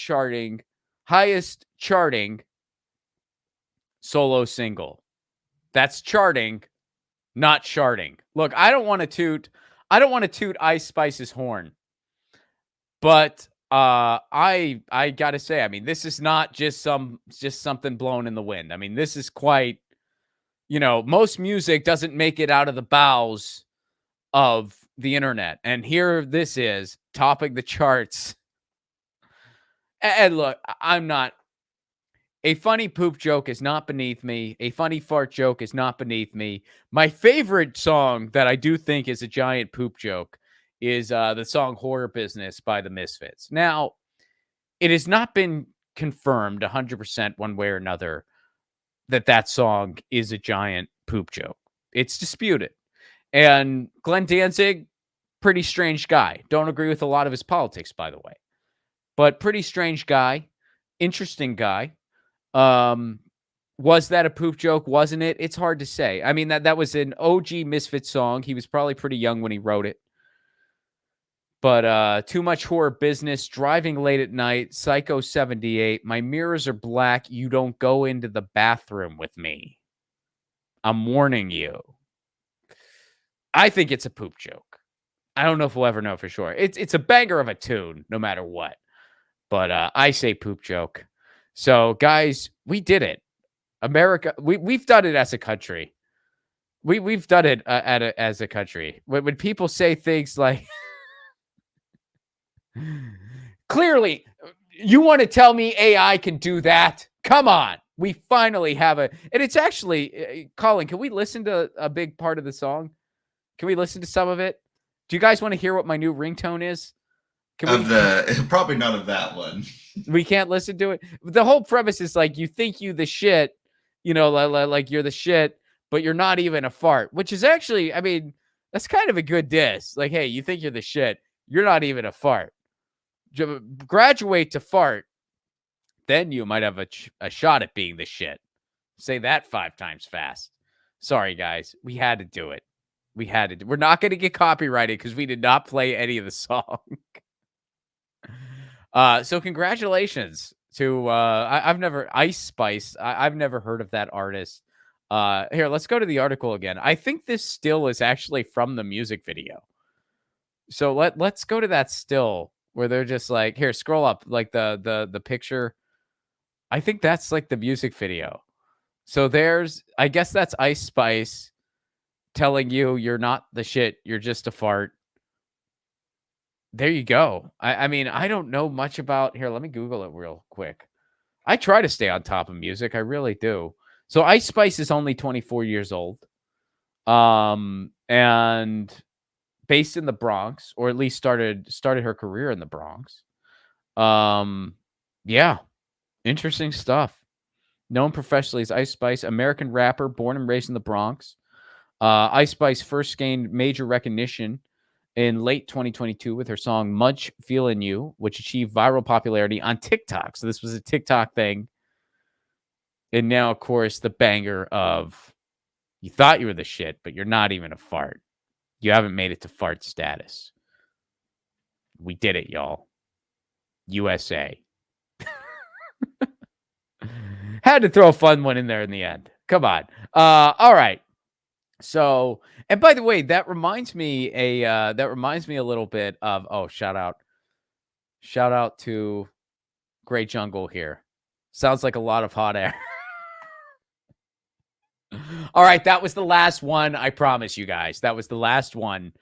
charting solo single. That's charting, not charting. Look, I don't want to toot Ice Spice's horn, but I gotta say, I mean, this is not just something blown in the wind. I mean, this is quite, most music doesn't make it out of the bowels of the internet, and here this is topping the charts. And look, I'm not, a funny poop joke is not beneath me. A funny fart joke is not beneath me. My favorite song that I do think is a giant poop joke is the song Horror Business by the Misfits. Now, it has not been confirmed 100% one way or another that song is a giant poop joke. It's disputed. And Glenn Danzig, pretty strange guy. Don't agree with a lot of his politics, by the way. But pretty strange guy. Interesting guy. Was that a poop joke? Wasn't it? It's hard to say. I mean, that was an OG Misfits song. He was probably pretty young when he wrote it. But Too Much Horror Business, Driving Late at Night, Psycho 78, My Mirrors Are Black, You Don't Go Into the Bathroom With Me. I'm warning you. I think it's a poop joke. I don't know if we'll ever know for sure. It's a banger of a tune, no matter what. But I say poop joke. So, guys, we did it. America, we've done it as a country. We've done it as a country. When people say things like, clearly, you want to tell me AI can do that? Come on. We finally have and it's actually, Colin, can we listen to a big part of the song? Can we listen to some of it? Do you guys want to hear what my new ringtone is? Probably not of that one. We can't listen to it. The whole premise is like, you think you the shit, like you're the shit, but you're not even a fart, which is actually, I mean, that's kind of a good diss. Like, hey, you think you're the shit, you're not even a fart. Graduate to fart, then you might have a shot at being the shit. Say that 5 times fast. Sorry, guys. We had to do it. We're not going to get copyrighted because we did not play any of the song. So congratulations to I've never Ice Spice. I've never heard of that artist. Here, let's go to the article again. I think this still is actually from the music video. So let's go to that still where they're just like, here, scroll up, like the picture. I think that's like the music video. So I guess that's Ice Spice telling you you're not the shit, you're just a fart. There you go. I mean, I don't know much about here. Let me Google it real quick. I try to stay on top of music. I really do. So Ice Spice is only 24 years old. And based in the Bronx, or at least started her career in the Bronx. Yeah. Interesting stuff. Known professionally as Ice Spice, American rapper, born and raised in the Bronx. Ice Spice first gained major recognition in late 2022 with her song Much Feelin' You, which achieved viral popularity on TikTok. So this was a TikTok thing. And now, of course, the banger of you thought you were the shit, but you're not even a fart. You haven't made it to fart status. We did it, y'all. USA. Had to throw a fun one in there in the end. Come on. All right. So, and by the way, that reminds me a little bit of shout out to Great Jungle here. Sounds like a lot of hot air. All right, that was the last one. I promise you guys, that was the last one.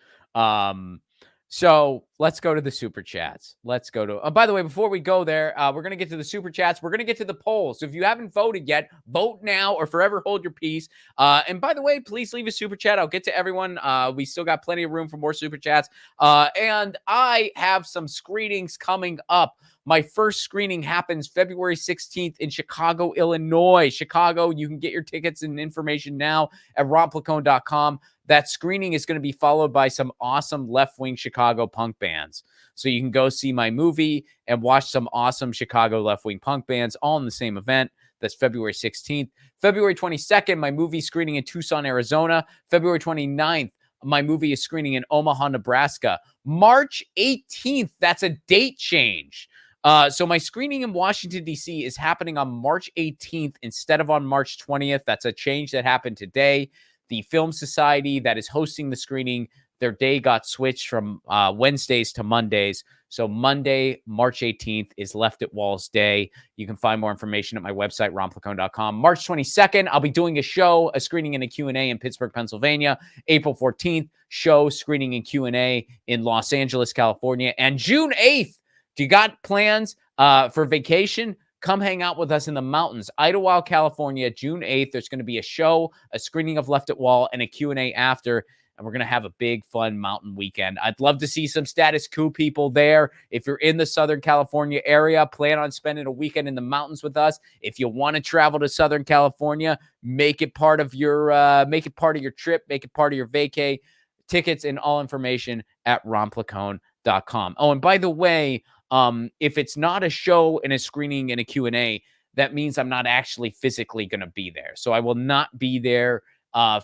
So let's go to the super chats. Let's go to, by the way, before we go there, we're going to get to the super chats. We're going to get to the polls. So if you haven't voted yet, vote now or forever hold your peace. And by the way, please leave a super chat. I'll get to everyone. We still got plenty of room for more super chats. And I have some screenings coming up. My first screening happens February 16th in Chicago, Illinois. Chicago, you can get your tickets and information now at RonPlacone.com. That screening is going to be followed by some awesome left-wing Chicago punk bands. So you can go see my movie and watch some awesome Chicago left-wing punk bands all in the same event. That's February 16th. February 22nd, my movie screening in Tucson, Arizona. February 29th, my movie is screening in Omaha, Nebraska. March 18th, that's a date change. So my screening in Washington, D.C. is happening on March 18th instead of on March 20th. That's a change that happened today. The Film Society that is hosting the screening, their day got switched from Wednesdays to Mondays. So Monday, March 18th is Left at Walls Day. You can find more information at my website, ronplacone.com. March 22nd, I'll be doing a screening and a Q&A in Pittsburgh, Pennsylvania. April 14th, screening and Q&A in Los Angeles, California. And June 8th, do you got plans for vacation? Come hang out with us in the mountains. Idlewild, California, June 8th. There's going to be a screening of Left at Wall, and a Q&A after. and we're going to have a big, fun mountain weekend. I'd love to see some Status Coup people there. If you're in the Southern California area, plan on spending a weekend in the mountains with us. If you want to travel to Southern California, make it part of your trip, make it part of your vacay. Tickets and all information at ronplacone.com. Oh, and by the way, if it's not a show and a screening and a Q&A, that means I'm not actually physically going to be there. So I will not be there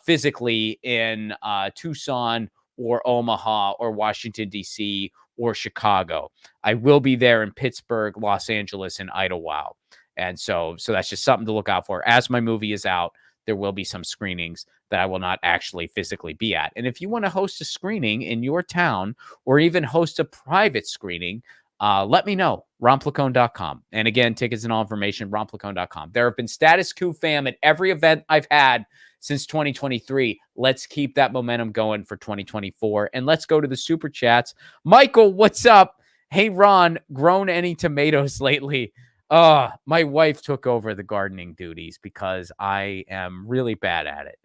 physically in Tucson or Omaha or Washington, D.C. or Chicago. I will be there in Pittsburgh, Los Angeles, and Idlewild. And so that's just something to look out for. As my movie is out, there will be some screenings that I will not actually physically be at. And if you want to host a screening in your town or even host a private screening, let me know. ronplacone.com. And again, tickets and all information, ronplacone.com. There have been Status Coup fam at every event I've had since 2023. Let's keep that momentum going for 2024. And let's go to the super chats. Michael, what's up? Hey, Ron, grown any tomatoes lately? My wife took over the gardening duties because I am really bad at it.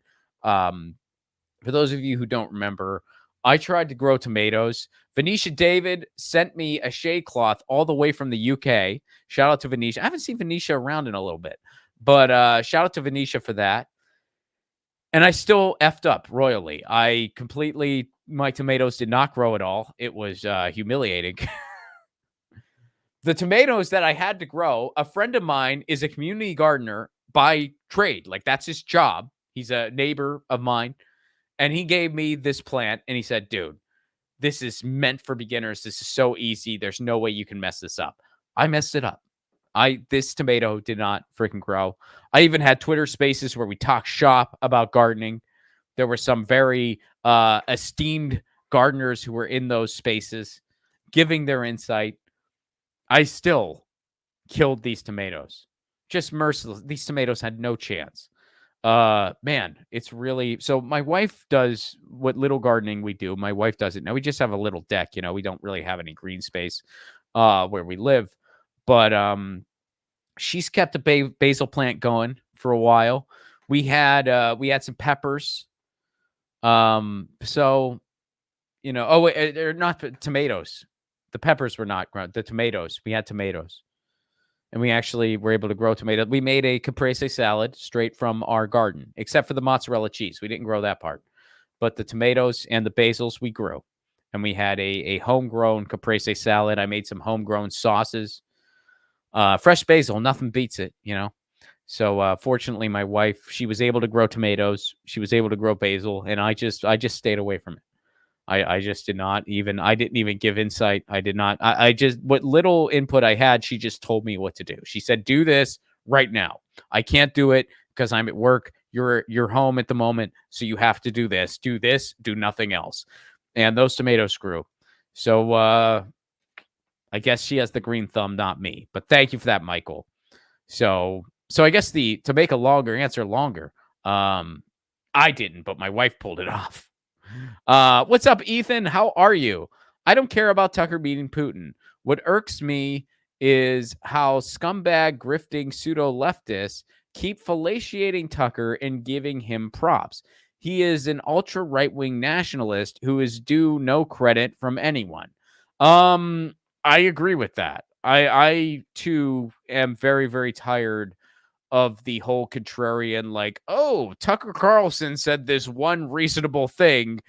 For those of you who don't remember, I tried to grow tomatoes. Venetia David sent me a shade cloth all the way from the UK. Shout out to Venetia. I haven't seen Venetia around in a little bit, but shout out to Venetia for that. And I still effed up royally. My tomatoes did not grow at all. It was humiliating. The tomatoes that I had to grow, a friend of mine is a community gardener by trade. Like, that's his job. He's a neighbor of mine. And he gave me this plant and he said, dude, this is meant for beginners. This is so easy. There's no way you can mess this up. I messed it up. This tomato did not freaking grow. I even had Twitter spaces where we talked shop about gardening. There were some very esteemed gardeners who were in those spaces giving their insight. I still killed these tomatoes. Just merciless. These tomatoes had no chance. Man, it's really, so my wife does what little gardening we do. My wife does it. Now we just have a little deck, we don't really have any green space where we live, but she's kept a basil plant going for a while. We had some peppers. They're not tomatoes. The peppers were not grown. The tomatoes, we had tomatoes. And we actually were able to grow tomatoes. We made a caprese salad straight from our garden, except for the mozzarella cheese. We didn't grow that part. But the tomatoes and the basils we grew. And we had a homegrown caprese salad. I made some homegrown sauces. Fresh basil, nothing beats it, So fortunately, my wife, she was able to grow tomatoes. She was able to grow basil. And I just stayed away from it. I just did not even, I didn't even give insight. I did not, I just, what little input I had, she just told me what to do. She said, do this right now. I can't do it because I'm at work. You're home at the moment. So you have to do this, do nothing else. And those tomatoes grew. So I guess she has the green thumb, not me, but thank you for that, Michael. So I guess to make a longer answer longer, I didn't, but my wife pulled it off. What's up, Ethan? How are you? I don't care about Tucker beating Putin. What irks me is how scumbag grifting pseudo-leftists keep fellatiating Tucker and giving him props. He is an ultra right-wing nationalist who is due no credit from anyone. I agree with that. I too am very, very tired of the whole contrarian, like, oh, Tucker Carlson said this one reasonable thing,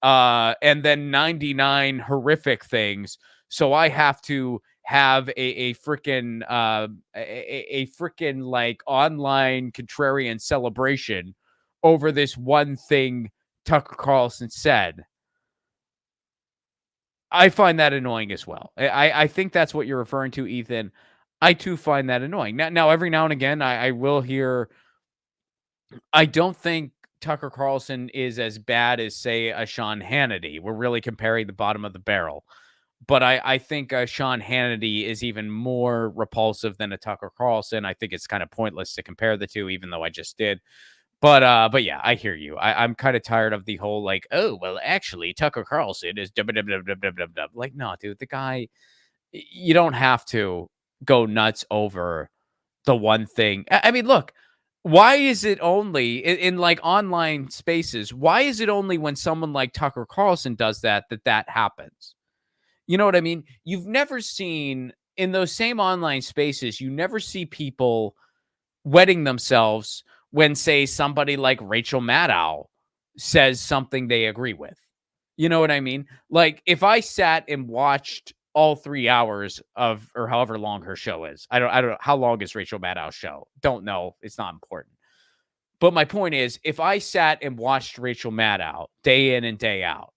and then 99 horrific things. So I have to have a freaking like online contrarian celebration over this one thing Tucker Carlson said. I find that annoying as well. I think that's what you're referring to, Ethan. I too find that annoying. Now every now and again, I will hear, I don't think Tucker Carlson is as bad as, say, a Sean Hannity. We're really comparing the bottom of the barrel. But I think Sean Hannity is even more repulsive than a Tucker Carlson. I think it's kind of pointless to compare the two, even though I just did. But yeah, I hear you. I'm kind of tired of the whole, like, oh, well, actually, Tucker Carlson is like, no, dude, the guy, you don't have to go nuts over the one thing. I mean, look, Why is it only in like online spaces? Why is it only when someone like Tucker Carlson does that happens? You know what I mean? You've never seen in those same online spaces, you never see people wetting themselves when, say, somebody like Rachel Maddow says something they agree with. You know what I mean? Like, if I sat and watched all 3 hours of or however long her show is. I don't know how long is Rachel Maddow's show? Don't know. It's not important. But my point is, if I sat and watched Rachel Maddow day in and day out,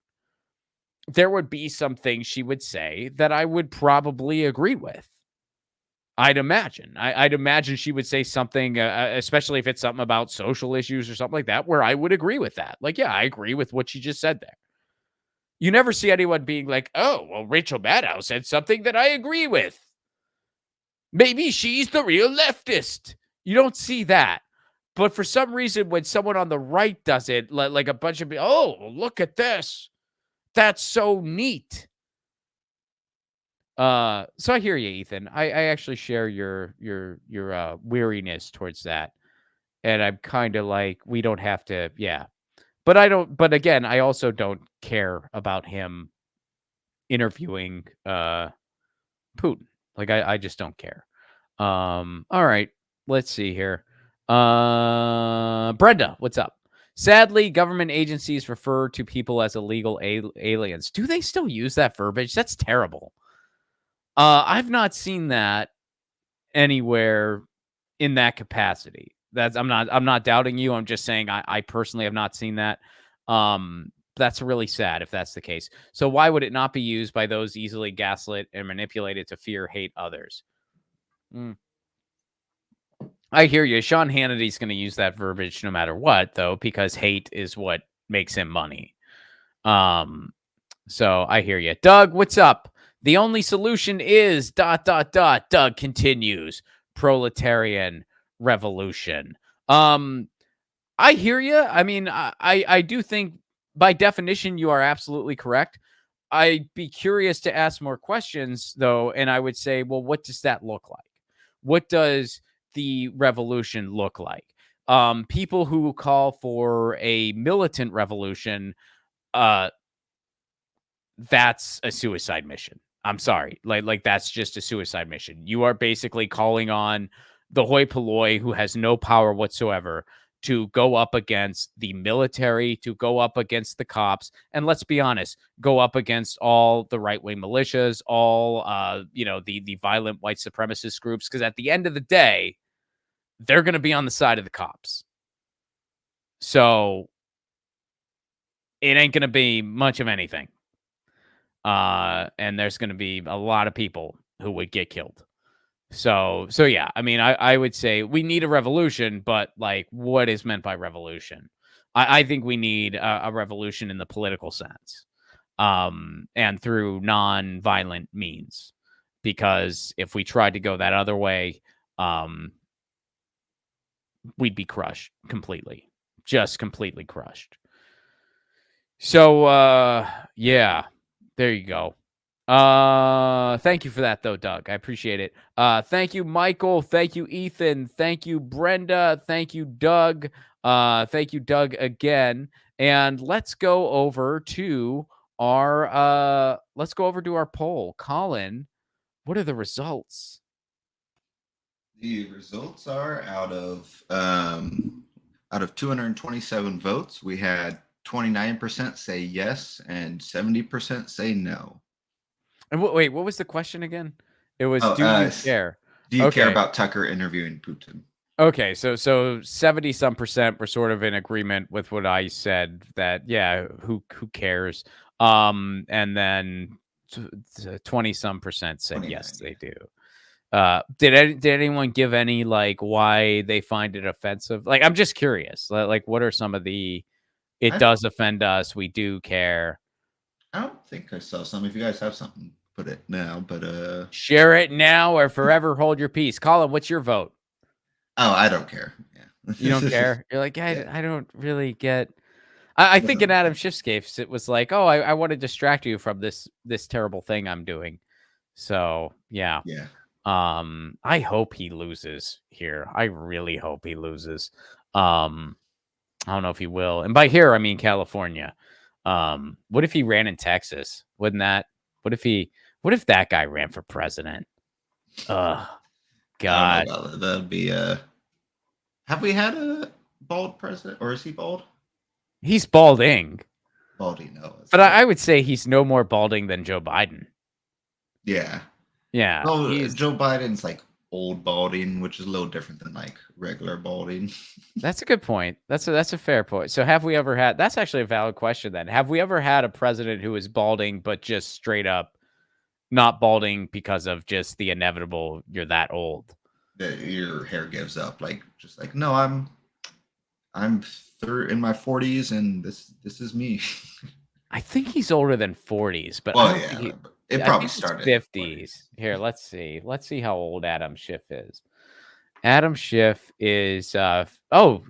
there would be some things she would say that I would probably agree with. I'd imagine. I'd imagine she would say something, especially if it's something about social issues or something like that, where I would agree with that. Like, yeah, I agree with what she just said there. You never see anyone being like, oh, well, Rachel Maddow said something that I agree with. Maybe she's the real leftist. You don't see that. But for some reason, when someone on the right does it, like a bunch of, oh, look at this. That's so neat. So I hear you, Ethan. I actually share your weariness towards that. And I'm kind of like, we don't have to, yeah. But again, I also don't care about him interviewing Putin. Like I just don't care. All right. Let's see here. Brenda, what's up? Sadly, government agencies refer to people as illegal aliens. Do they still use that verbiage? That's terrible. I've not seen that anywhere in that capacity. I'm not doubting you. I'm just saying I personally have not seen that. That's really sad if that's the case. So why would it not be used by those easily gaslit and manipulated to fear, hate others? I hear you. Sean Hannity's going to use that verbiage no matter what, though, because hate is what makes him money. So I hear you. Doug, what's up? The only solution is ... Doug continues. Proletarian revolution. I hear you. I mean, I do think by definition you are absolutely correct. I'd be curious to ask more questions, though, and I would say, well, what does that look like? What does the revolution look like? People who call for a militant revolution, that's a suicide mission. I'm sorry. Like that's just a suicide mission. You are basically calling on the hoi polloi who has no power whatsoever to go up against the military, to go up against the cops, and let's be honest, go up against all the right-wing militias, all the violent white supremacist groups, because at the end of the day, they're going to be on the side of the cops. So it ain't going to be much of anything. And there's going to be a lot of people who would get killed. So yeah, I mean, I would say we need a revolution, but like, what is meant by revolution? I think we need a revolution in the political sense, and through non-violent means, because if we tried to go that other way, we'd be crushed completely, just completely crushed. So, yeah, there you go. Thank you for that though, Doug. I appreciate it. Thank you, Michael. Thank you, Ethan. Thank you, Brenda. Thank you, Doug. Thank you, Doug, again. And let's go over to our poll. Colin, what are the results? The results are out of 227 votes, we had 29% say yes and 70% say no. And wait, what was the question again? It was, do you care? Do you care about Tucker interviewing Putin? Okay, so 70-some% were sort of in agreement with what I said, that yeah, who cares? And then 20-some% said yes, they do. Did anyone give any like why they find it offensive? Like, I'm just curious. Like, what are some of the? It does offend us. We do care. I don't think I saw some. If you guys have something, put it now. But share it now or forever hold your peace. Colin, what's your vote? Oh, I don't care. Yeah. You don't care? You're like, I don't really get. I think in Adam Schiff's case, it was like, oh, I want to distract you from this terrible thing I'm doing. So yeah. Yeah. I hope he loses here. I really hope he loses. I don't know if he will. And by here, I mean California. What if he ran in Texas? What if that guy ran for president? I God. don't know about that. That'd be have we had a bald president, or is he bald? He's balding. Balding, no. But I would say he's no more balding than Joe Biden. Yeah. Yeah. Well, Joe Biden's like old balding, which is a little different than like regular balding. That's a good point. That's a fair point. So have we ever had, that's actually a valid question then. Have we ever had a president who is balding, but just straight up not balding because of just the inevitable, you're that old? That your hair gives up, like just like, no, I'm in my 40s and this is me. I think he's older than 40s, but Well, I don't yeah, think it I probably think started it's in 50s. Here, let's see. Let's see how old Adam Schiff is. Adam Schiff is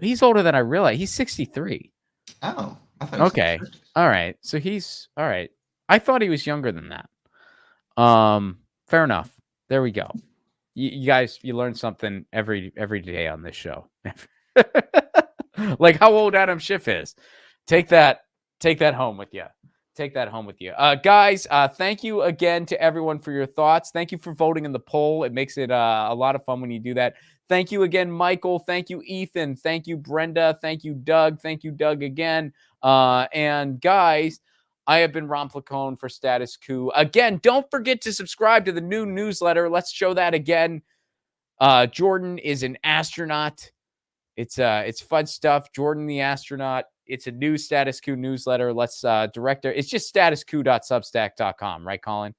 he's older than I realized. He's 63. Oh, I thought. Okay. All right. So he's all right. I thought he was younger than that. Fair enough. There we go. You guys, you learn something every day on this show. Like how old Adam Schiff is. Take that home with you. Take that home with you. Guys, thank you again to everyone for your thoughts. Thank you for voting in the poll. It makes it a lot of fun when you do that. Thank you again, Michael. Thank you, Ethan. Thank you, Brenda. Thank you, Doug. Thank you, Doug, again. And guys, I have been Ron Placone for Status Coup. Again, don't forget to subscribe to the new newsletter. Let's show that again. Jordan is an astronaut. It's fun stuff. Jordan the astronaut. It's a new Status Coup newsletter. Let's direct there. It's just statuscoup.substack.com, right, Colin?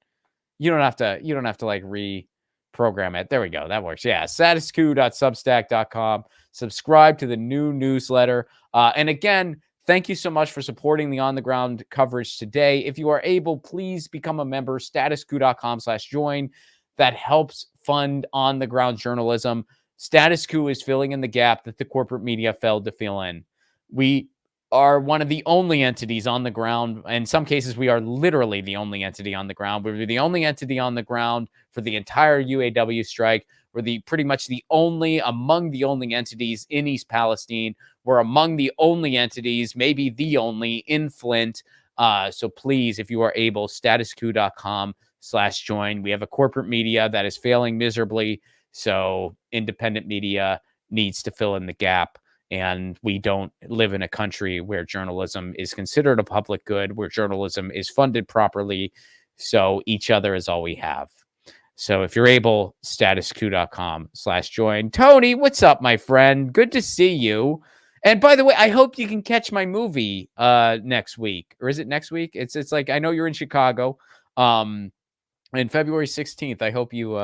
You don't have to like reprogram it. There we go. That works. Yeah, statuscoup.substack.com. Subscribe to the new newsletter. And again, thank you so much for supporting the On the Ground coverage today. If you are able, please become a member. statuscoup.com/join. That helps fund on the ground journalism. Status Coup is filling in the gap that the corporate media failed to fill in. We are one of the only entities on the ground. In some cases, we are literally the only entity on the ground. We're the only entity on the ground for the entire UAW strike. We're pretty much among the only entities in East Palestine. We're among the only entities, maybe the only, in Flint. So please, if you are able, statuscoup.com/join. We have a corporate media that is failing miserably. So independent media needs to fill in the gap. And we don't live in a country where journalism is considered a public good, where journalism is funded properly. So each other is all we have. So if you're able, statuscoup.com/join. Tony, what's up, my friend? Good to see you. And by the way, I hope you can catch my movie next week. Or is it next week? It's like, I know you're in Chicago. And February 16th, I hope you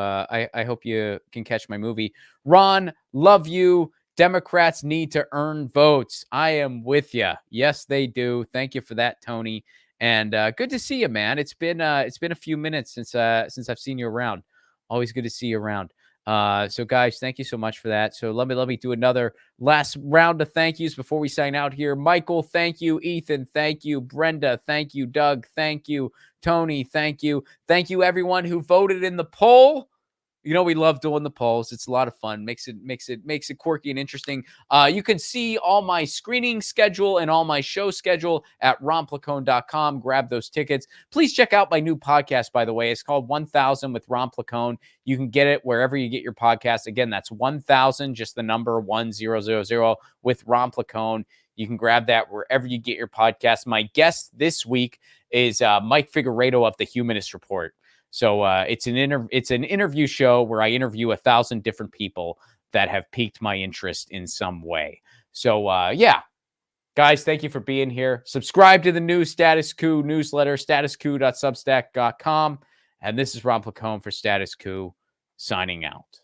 can catch my movie. Ron, love you. Democrats need to earn votes. I am with you. Yes, they do. Thank you for that, Tony. And good to see you, man. It's been a few minutes since I've seen you around. Always good to see you around. So guys, thank you so much for that. So let me do another last round of thank yous before we sign out here. Michael, thank you. Ethan, thank you. Brenda, thank you. Doug, thank you. Tony, thank you. Thank you, everyone who voted in the poll. You know, we love doing the polls. It's a lot of fun. Makes it quirky and interesting. You can see all my screening schedule and all my show schedule at ronplacone.com. Grab those tickets. Please check out my new podcast, by the way. It's called 1000 with Ron Placone. You can get it wherever you get your podcast. Again, that's 1000, just the number 1000 with Ron Placone. You can grab that wherever you get your podcast. My guest this week is Mike Figueredo of the Humanist Report. So it's an interview show where I interview 1,000 different people that have piqued my interest in some way. So yeah, guys, thank you for being here. Subscribe to the new Status Coup newsletter, statuscoup.substack.com. And this is Ron Placone for Status Coup, signing out.